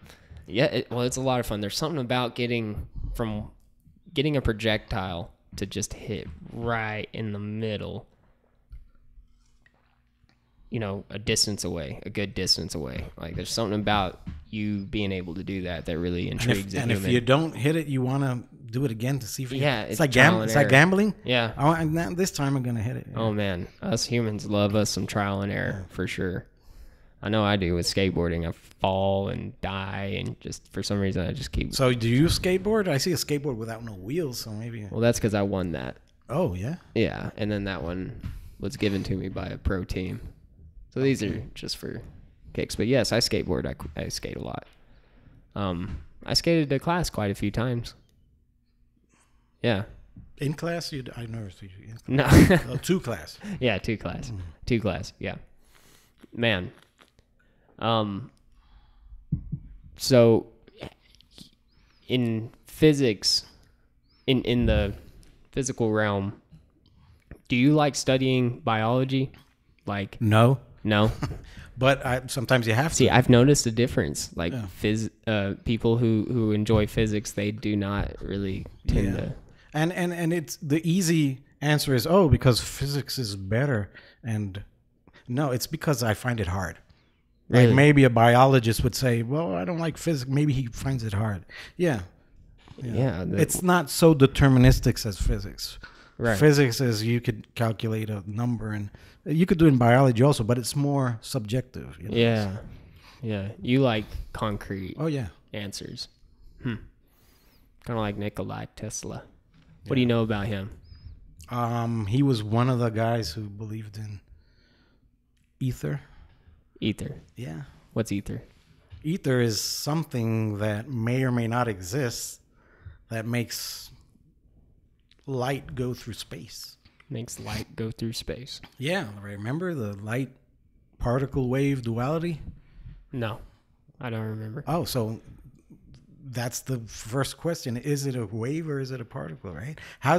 It's a lot of fun. There's something about getting a projectile to just hit right in the middle. A distance away, a good distance away. Like there's something about you being able to do that really intrigues a human. And if you don't hit it, you want to do it again to see if it's like gambling. Yeah. This time I'm gonna hit it. Oh man, us humans love us some trial and error for sure. I know I do with skateboarding. I fall and die, and just for some reason I just keep. So do you skateboard? I see a skateboard without no wheels, so maybe. Well, that's because I won that. Oh yeah. Yeah, and then that one was given to me by a pro team. So these are just for kicks. But yes, I skateboard. I skate a lot. I skated to class quite a few times. Yeah. In class? I never see you in No. class. To class. Yeah, to class. To class, yeah. Man. So in physics, in the physical realm, do you like studying biology? Like No. But sometimes you have to. See, I've noticed a difference. Like people who enjoy physics, they do not really tend to. And it's the easy answer is because physics is better, and no, it's because I find it hard. Really? Like maybe a biologist would say, well, I don't like physics. Maybe he finds it hard. Yeah. It's not so deterministic as physics. Right. Physics is you could calculate a number, and you could do it in biology also, but it's more subjective. Yeah. You like concrete. Answers. Kind of like Nikola Tesla. What do you know about him? He was one of the guys who believed in ether. Ether. Yeah. What's ether? Ether is something that may or may not exist that makes light go through space. Makes light go through space. Yeah. Remember the light particle wave duality? No, I don't remember. Oh, so that's the first question. Is it a wave or is it a particle, right? How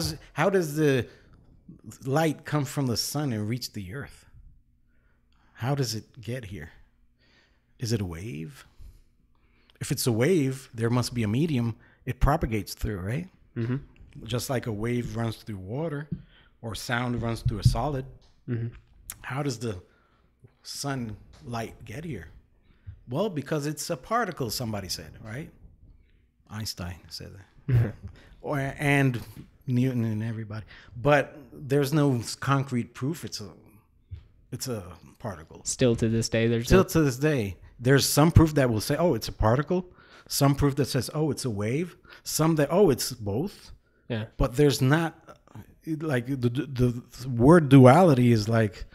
does the light come from the sun and reach the earth? How does it get here? Is it a wave? If it's a wave, there must be a medium it propagates through, right? Mm-hmm. Just like a wave runs through water or sound runs through a solid. Mm-hmm. How does the sunlight get here? Well, because it's a particle, somebody said, right? Einstein said that. And Newton and everybody. But there's no concrete proof it's a particle. Still to this day, there's Still to this day, there's some proof that will say, oh, it's a particle. Some proof that says, oh, it's a wave. Some that, oh, it's both. Yeah. But there's not, like, the word duality is like,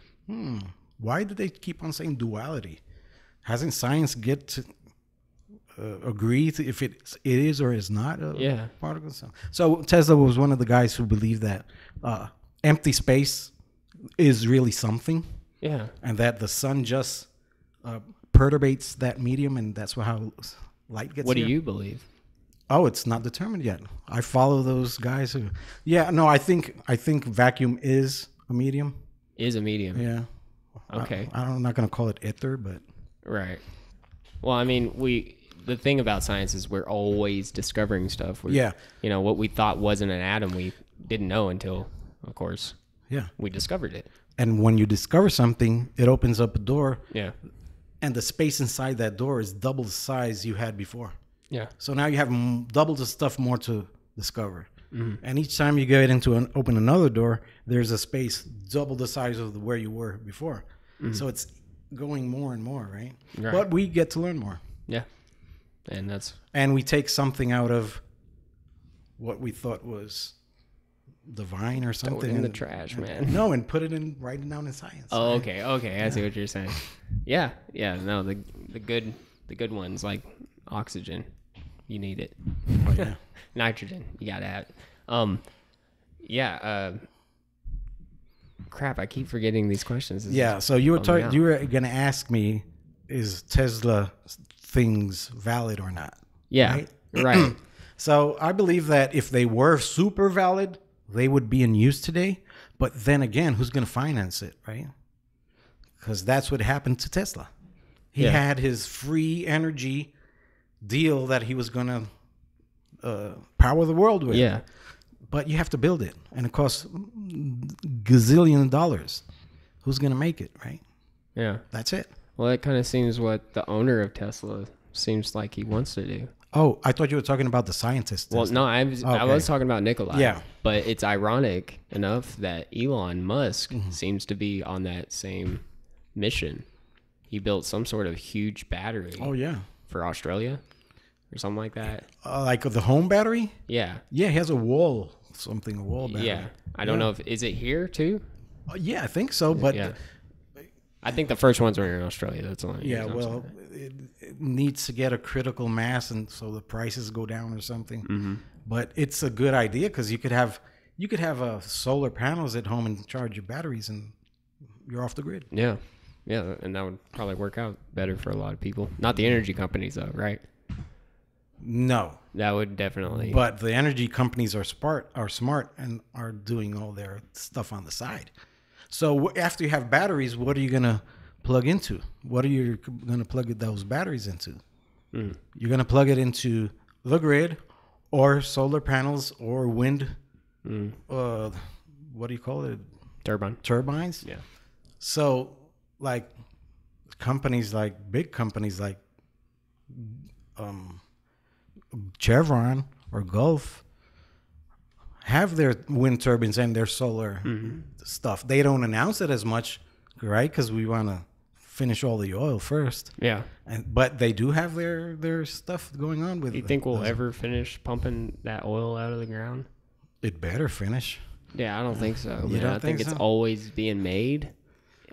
why do they keep on saying duality? Hasn't science get to agree to if it is or is not a particle? So Tesla was one of the guys who believed that empty space is really something. Yeah. And that the sun just perturbates that medium, and that's how light gets What here. do you believe? Oh, it's not determined yet. I follow those guys who. Yeah, no, I think vacuum is a medium. Is a medium. Yeah. Okay. I'm not going to call it ether, but. Right. Well, I mean, the thing about science is we're always discovering stuff. Yeah. You know, what we thought wasn't an atom, we didn't know until, of course, yeah, we discovered it. And when you discover something, it opens up a door. Yeah. And the space inside that door is double the size you had before. Yeah. So now you have double the stuff more to discover. Mm-hmm. And each time you get into open another door, there's a space double the size of where you were before. Mm-hmm. So it's going more and more, right? But we get to learn more. Yeah. And we take something out of what we thought was divine or something. Throw it in the trash, man. No, and put it in, write it down in science. Oh, right? Okay. I see what you're saying. Yeah. No, the good ones, like oxygen, you need it. Oh, yeah. Nitrogen, you gotta have it. Crap, I keep forgetting these questions. So you were you were gonna ask me, is Tesla things valid or not? Yeah. Right. So I believe that if they were super valid, they would be in use today. But then again, who's going to finance it, right? Because that's what happened to Tesla. He had his free energy deal that he was going to power the world with. Yeah. But you have to build it. And it costs gazillion dollars. Who's going to make it, right? Yeah. That's it. Well, that kind of seems what the owner of Tesla seems like he wants to do. Oh, I thought you were talking about the scientist. Well, no, I was talking about Nikolai. Yeah. But it's ironic enough that Elon Musk seems to be on that same mission. He built some sort of huge battery. Oh, yeah. For Australia or something like that. Like the home battery? Yeah. Yeah, he has a wall battery. Yeah. I don't know is it here too? Yeah, I think so. But I think the first ones were in Australia. That's the only. Yeah, well, it needs to get a critical mass, and so the prices go down or something. Mm-hmm. But it's a good idea because you could have solar panels at home and charge your batteries, and you're off the grid. Yeah, and that would probably work out better for a lot of people. Not the energy companies, though, right? No, that would definitely. But the energy companies are smart, and are doing all their stuff on the side. So after you have batteries, what are you going to plug into? What are you going to plug those batteries into? You're going to plug it into the grid or solar panels or wind. What do you call it? Turbines? Yeah. So like big companies like Chevron or Gulf have their wind turbines and their solar stuff. They don't announce it as much, right? Because we want to finish all the oil first. Yeah. But they do have their stuff going on with it. Do you think we'll ever finish pumping that oil out of the ground? It better finish. Yeah, I don't think so. You don't I think so? it's always being made.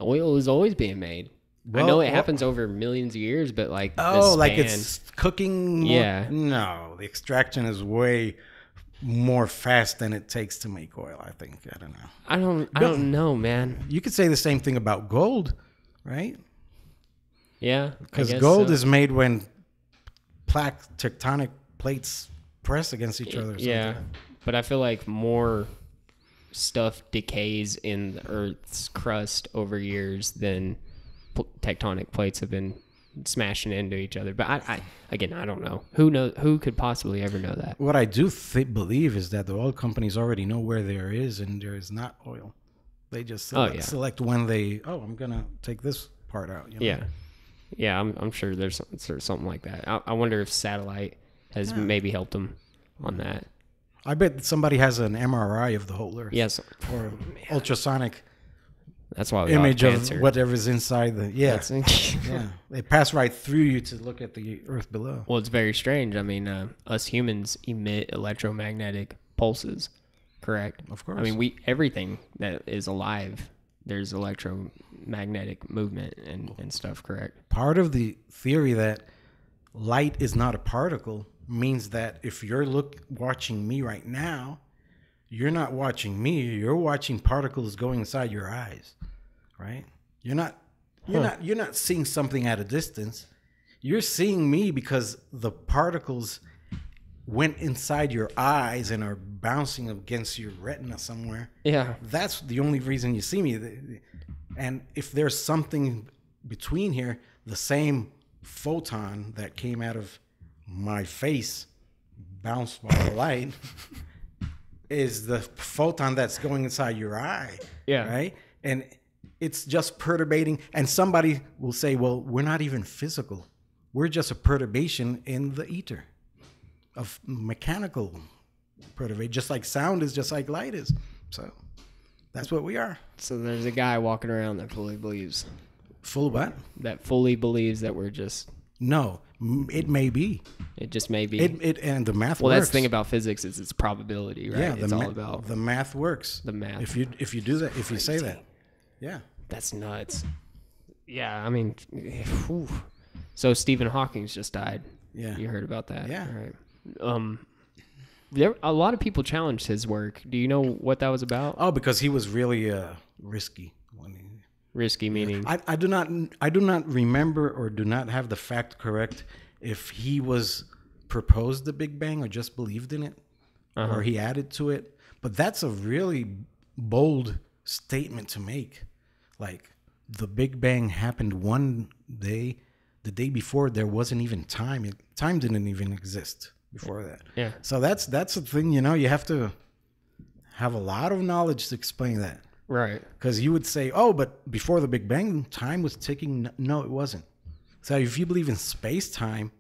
Oil is always being made. Well, I know it happens over millions of years, but like like it's cooking. Yeah. No, the extraction is way more fast than it takes to make oil. I think. I don't know. I don't know, man. You could say the same thing about gold, right? Yeah, because gold is made when tectonic plates press against each other. Yeah, but I feel like more stuff decays in the Earth's crust over years than tectonic plates have been smashing into each other. But I don't know. Who could possibly ever know that? What I do believe is that the oil companies already know where there is and there is not oil. They just select when I'm gonna take this part out. You know? Yeah, I'm sure there's something like that. I wonder if satellite has maybe helped him on that. I bet somebody has an MRI of the whole Earth. Yes. Or ultrasonic That's why we image have of cancer. whatever's inside the That's- yeah. They pass right through you to look at the Earth below. Well, it's very strange. I mean, us humans emit electromagnetic pulses, correct? Of course. I mean, everything that is alive, there's electromagnetic movement and stuff, correct? Part of the theory that light is not a particle means that if you're watching me right now, you're not watching me. You're watching particles going inside your eyes, right? You're not seeing something at a distance. You're seeing me because the particles went inside your eyes and are bouncing against your retina somewhere. Yeah. That's the only reason you see me. And if there's something between here, the same photon that came out of my face bounced by the light is the photon that's going inside your eye. Yeah. Right? And it's just perturbating. And somebody will say, well, we're not even physical. We're just a perturbation in the ether of mechanical perturbation, just like sound is, just like light is. So that's what we are. So there's a guy walking around that fully believes that we're just... No, it may be. It just may be. It and the math well, works. that's the thing about physics is it's probability, right? Yeah, it's all about the math works. the math. If you do that, if you say that, yeah. That's nuts. Yeah, I mean, whew. So Stephen Hawking's just died. Yeah. You heard about that? Yeah. Right. There a lot of people challenged his work. Do you know what that was about? Oh, because he was really risky. Risky meaning. I do not remember or do not have the fact correct if he was proposed the Big Bang or just believed in it or he added to it. But that's a really bold statement to make. Like the Big Bang happened one day. The day before there wasn't even time. Time didn't even exist before that. Yeah. So that's the thing, you have to have a lot of knowledge to explain that. Right. Because you would say, oh, but before the Big Bang, time was ticking. No, it wasn't. So if you believe in space-time,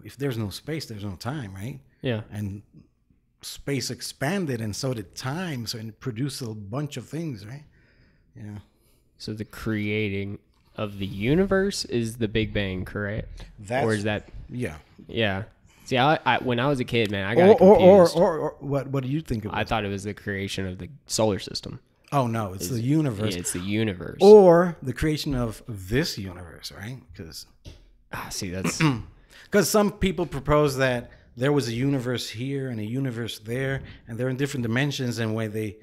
if there's no space, there's no time, right? Yeah. And space expanded, and so did time, so it produced a bunch of things, right? Yeah. So the creating of the universe is the Big Bang, correct? Or is that... Yeah. Yeah. See, I when I was a kid, man, I got confused. Or what do you think it was? I thought it was the creation of the solar system. Oh, no, it's the universe. Yeah, it's the universe. Or the creation of this universe, right? Because see, that's... Because some people propose that there was a universe here and a universe there, and they're in different dimensions, and when they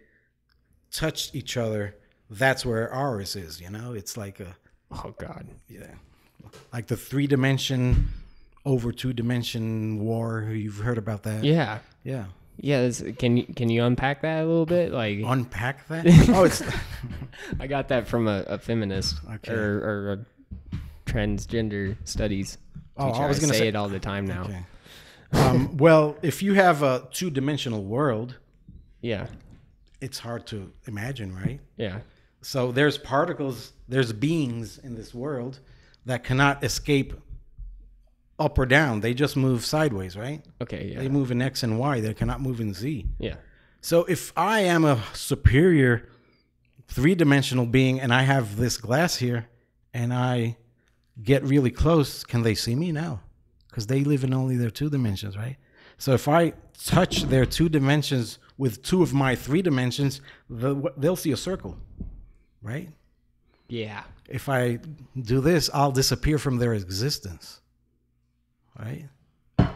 touch each other, that's where ours is, It's like Oh, God. yeah, like the 3-dimension over 2-dimension war. You've heard about that? Yeah. Yeah. Yeah, can you unpack that a little bit? Like Unpack that? Oh, it's... I got that from a feminist Okay. or a transgender studies Oh, teacher. I was gonna say say it all the time now. Okay. Well, if you have a 2-dimensional world, Yeah. it's hard to imagine, right? Yeah. So there's particles, there's beings in this world that cannot escape up or down. They just move sideways, right? Okay, yeah. They move in X and Y. They cannot move in Z. Yeah. So if I am a superior 3-dimensional being and I have this glass here and I get really close, can they see me? No, because they live in only their 2 dimensions, right? So if I touch their 2 dimensions with 2 of my 3 dimensions, they'll see a circle, right? Yeah. If I do this, I'll disappear from their existence, right?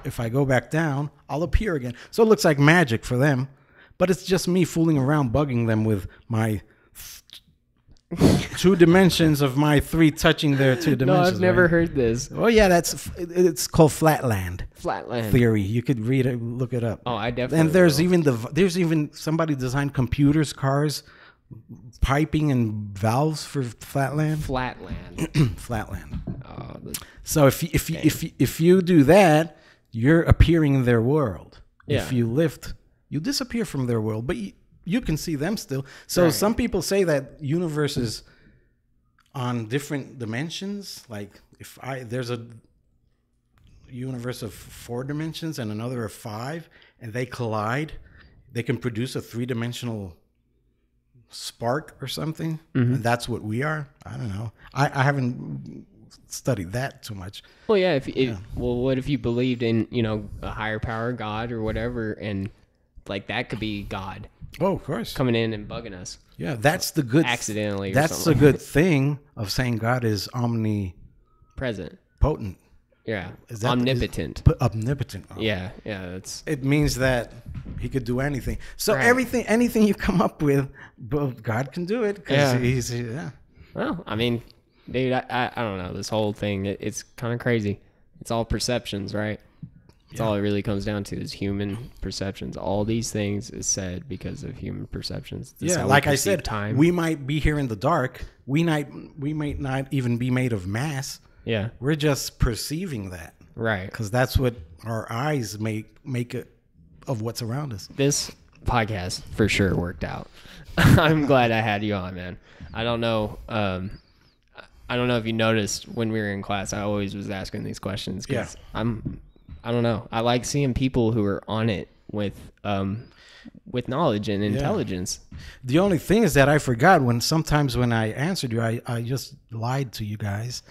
If I go back down, I'll appear again. So it looks like magic for them, but it's just me fooling around, bugging them with my 2 dimensions of my 3 touching their 2 dimensions. No, I've never right? heard this. Oh yeah, it's called flatland Flatland theory. You could read it, look it up. Oh, I definitely. And there's will. even somebody designed computers, cars, piping and valves for flatland. Flatland. Flatland. Oh, So if you do that, you're appearing in their world. Yeah. If you lift, you disappear from their world, but you can see them still. So Right. some people say that universe is on different dimensions. Like if universe of 4 dimensions and another of 5, and they collide, they can produce a 3-dimensional spark or something. And that's what we are. I don't know. I haven't studied that too much. Well, yeah. Well, what if you believed in, a higher power, God or whatever, and like that could be God Oh, of course. coming in and bugging us Yeah, that's the good. accidentally. Or That's the something. good thing of saying God is omnipotent. Present. Yeah. Is that Omnipotent. Omnipotent. Oh. Yeah. That's It means that he could do anything. So Right. anything you come up with, but God can do it because Yeah. he's well. I mean, dude, I don't know. This whole thing, it's kind of crazy. It's all perceptions, right? It's all it really comes down to is human perceptions. All these things is said because of human perceptions. This is how we like I perceive said, time. we might be here in the dark. We might not even be made of mass. Yeah. We're just perceiving that Right. because that's what our eyes make it of what's around us. This podcast for sure worked out. I'm glad I had you on, man. I don't know. I don't know if you noticed when we were in class, I always was asking these questions because I don't know. I like seeing people who are on it with knowledge and intelligence. The only thing is that I forgot sometimes when I answered you, I just lied to you guys.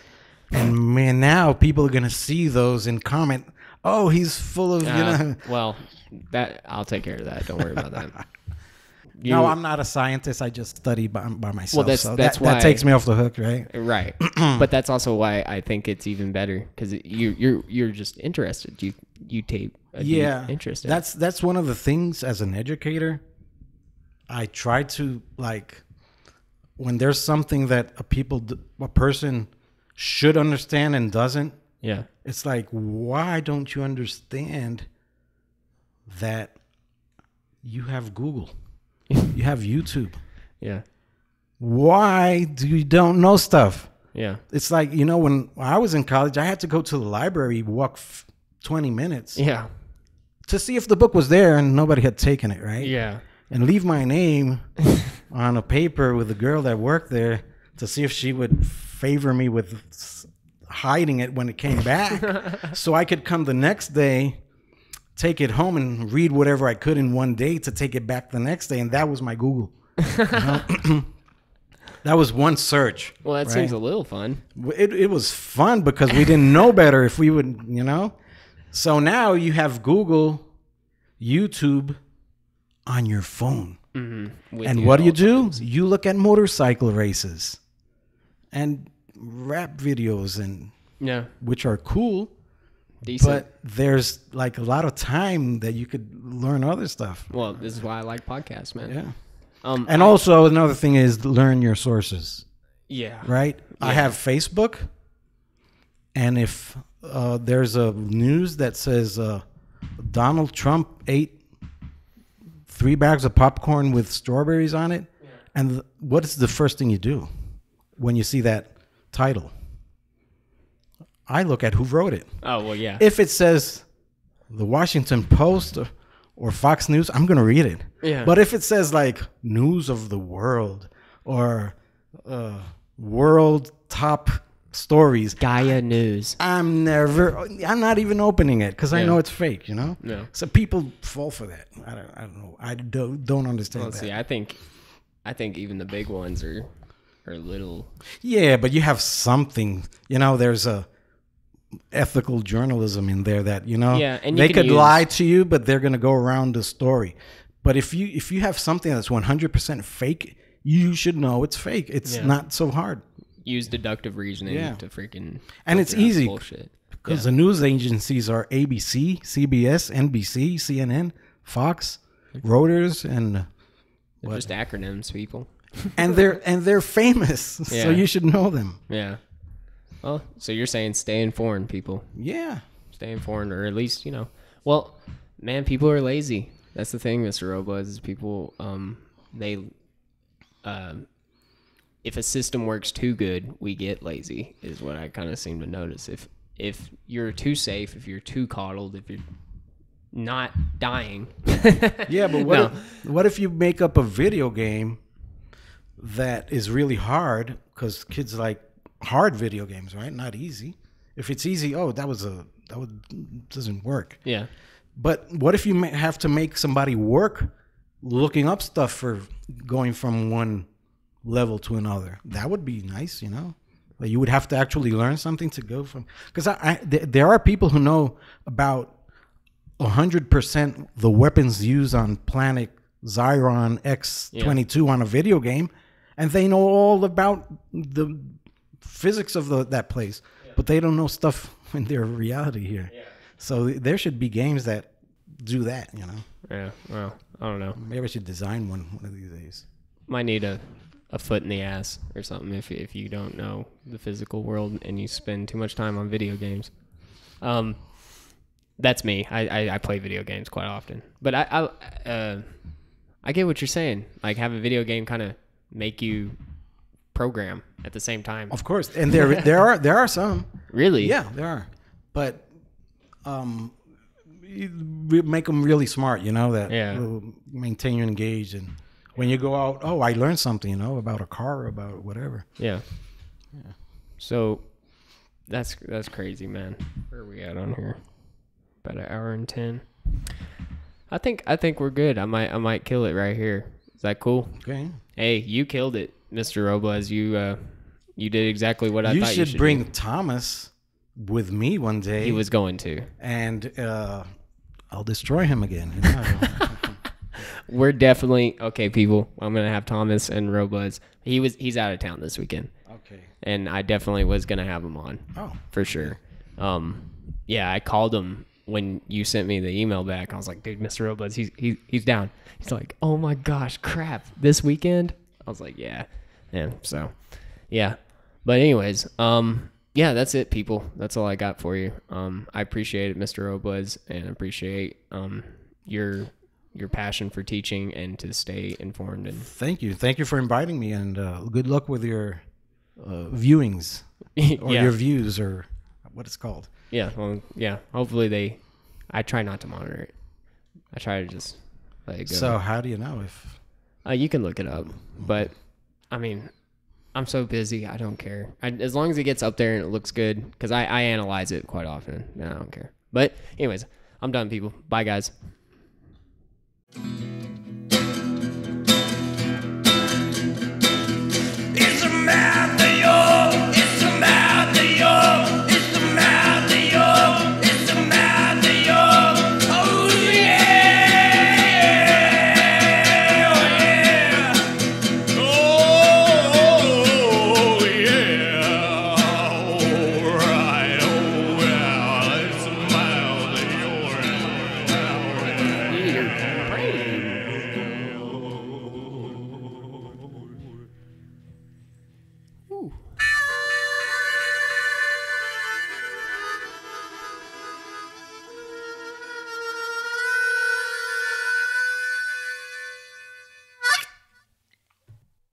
And man, now people are going to see those and comment, oh, he's full of, Well, that I'll take care of that. Don't worry about that. No, I'm not a scientist. I just study by myself. Well, so that's that why takes me off the hook, right? Right. But that's also why I think it's even better because you're just interested. You take a deep interest in it. That's one of the things as an educator. I try to when there's something that a person should understand and doesn't. Yeah. It's like, why don't you understand that you have Google? You have YouTube. Yeah. Why do you don't know stuff? Yeah. It's like, when I was in college, I had to go to the library, walk 20 minutes Yeah. to see if the book was there and nobody had taken it, right? Yeah. And leave my name on a paper with the girl that worked there to see if she would favor me with hiding it when it came back so I could come the next day, take it home and read whatever I could in one day to take it back the next day. And that was my Google. That was one search. Well, that seems a little fun. It was fun because we didn't know better if we would, So now you have Google, YouTube on your phone. Mm-hmm. And what do? You look at motorcycle races and rap videos which are cool. Decent. But there's a lot of time that you could learn other stuff. Well, this is why I like podcasts, man. Yeah. And also another thing is learn your sources. Yeah. Right? Yeah. I have Facebook. And if there's a news that says Donald Trump ate 3 bags of popcorn with strawberries on it. Yeah. And what is the first thing you do when you see that title? I look at who wrote it. Oh, well, yeah. If it says the Washington Post or Fox News, I'm going to read it. Yeah. But if it says News of the World or World Top Stories, Gaia News, I'm not even opening it because I know it's fake, Yeah. So people fall for that. I don't know. I don't understand that. See, I think even the big ones are little. Yeah, but you have something. There's a ethical journalism in there that and they could lie to you, but they're going to go around the story. But if you have something that's 100% fake, you should know it's fake. It's not so hard. Use deductive reasoning to freaking and it's easy bullshit because the news agencies are ABC, CBS, NBC, CNN, Fox, Reuters, and just acronyms, people. and they're famous, so you should know them. Yeah. Well, so you're saying stay informed, people. Yeah. Stay informed, or at least, Well, man, people are lazy. That's the thing, Mr. Robles, is people, if a system works too good, we get lazy, is what I kind of seem to notice. If you're too safe, if you're too coddled, if you're not dying. Yeah, but what if you make up a video game that is really hard, because kids like hard video games, right? Not easy. If it's easy, that was doesn't work. Yeah. But what if you have to make somebody work looking up stuff for going from one level to another? That would be nice, you know. Like you would have to actually learn something to go from. Because there are people who know about 100% the weapons used on planet Zyron X-22 on a video game, and they know all about the physics of that place, but they don't know stuff in their reality here. Yeah. So there should be games that do that, you know. Yeah. Well, I don't know. Maybe I should design one of these days. Might need a foot in the ass or something if you don't know the physical world and you spend too much time on video games. That's me. I play video games quite often, but I get what you're saying. Like have a video game kind of make you program at the same time. Of course, and there are some. Really? Yeah, there are, but we make them really smart. You know that will maintain you engaged, and when you go out, oh, I learned something. You know about a car, about whatever. Yeah. So that's crazy, man. Where are we at on here? About an hour and 10. I think we're good. I might kill it right here. Is that cool? Okay. Hey, you killed it, Mr. Robles. You did exactly what I thought you should. You should bring Thomas with me one day. He was going to. And I'll destroy him again. We're definitely okay, people. I'm gonna have Thomas and Robles. He's out of town this weekend. Okay. And I definitely was gonna have him on. Oh. For sure. Yeah, I called him when you sent me the email back. I was like, dude, Mr. Robles, he's down. He's like, oh my gosh, crap, this weekend? I was like, yeah. So, yeah. But anyways, yeah, that's it, people. That's all I got for you. I appreciate it, Mr. Robles, and appreciate your passion for teaching and to stay informed. And thank you for inviting me, and good luck with your viewings or your views or what it's called. Yeah, well, yeah. Hopefully I try not to monitor it. I try to just let it go. So how do you know if? You can look it up, but I mean, I'm so busy. I don't care. As long as it gets up there and it looks good, because I analyze it quite often. I don't care. But anyways, I'm done, people. Bye, guys.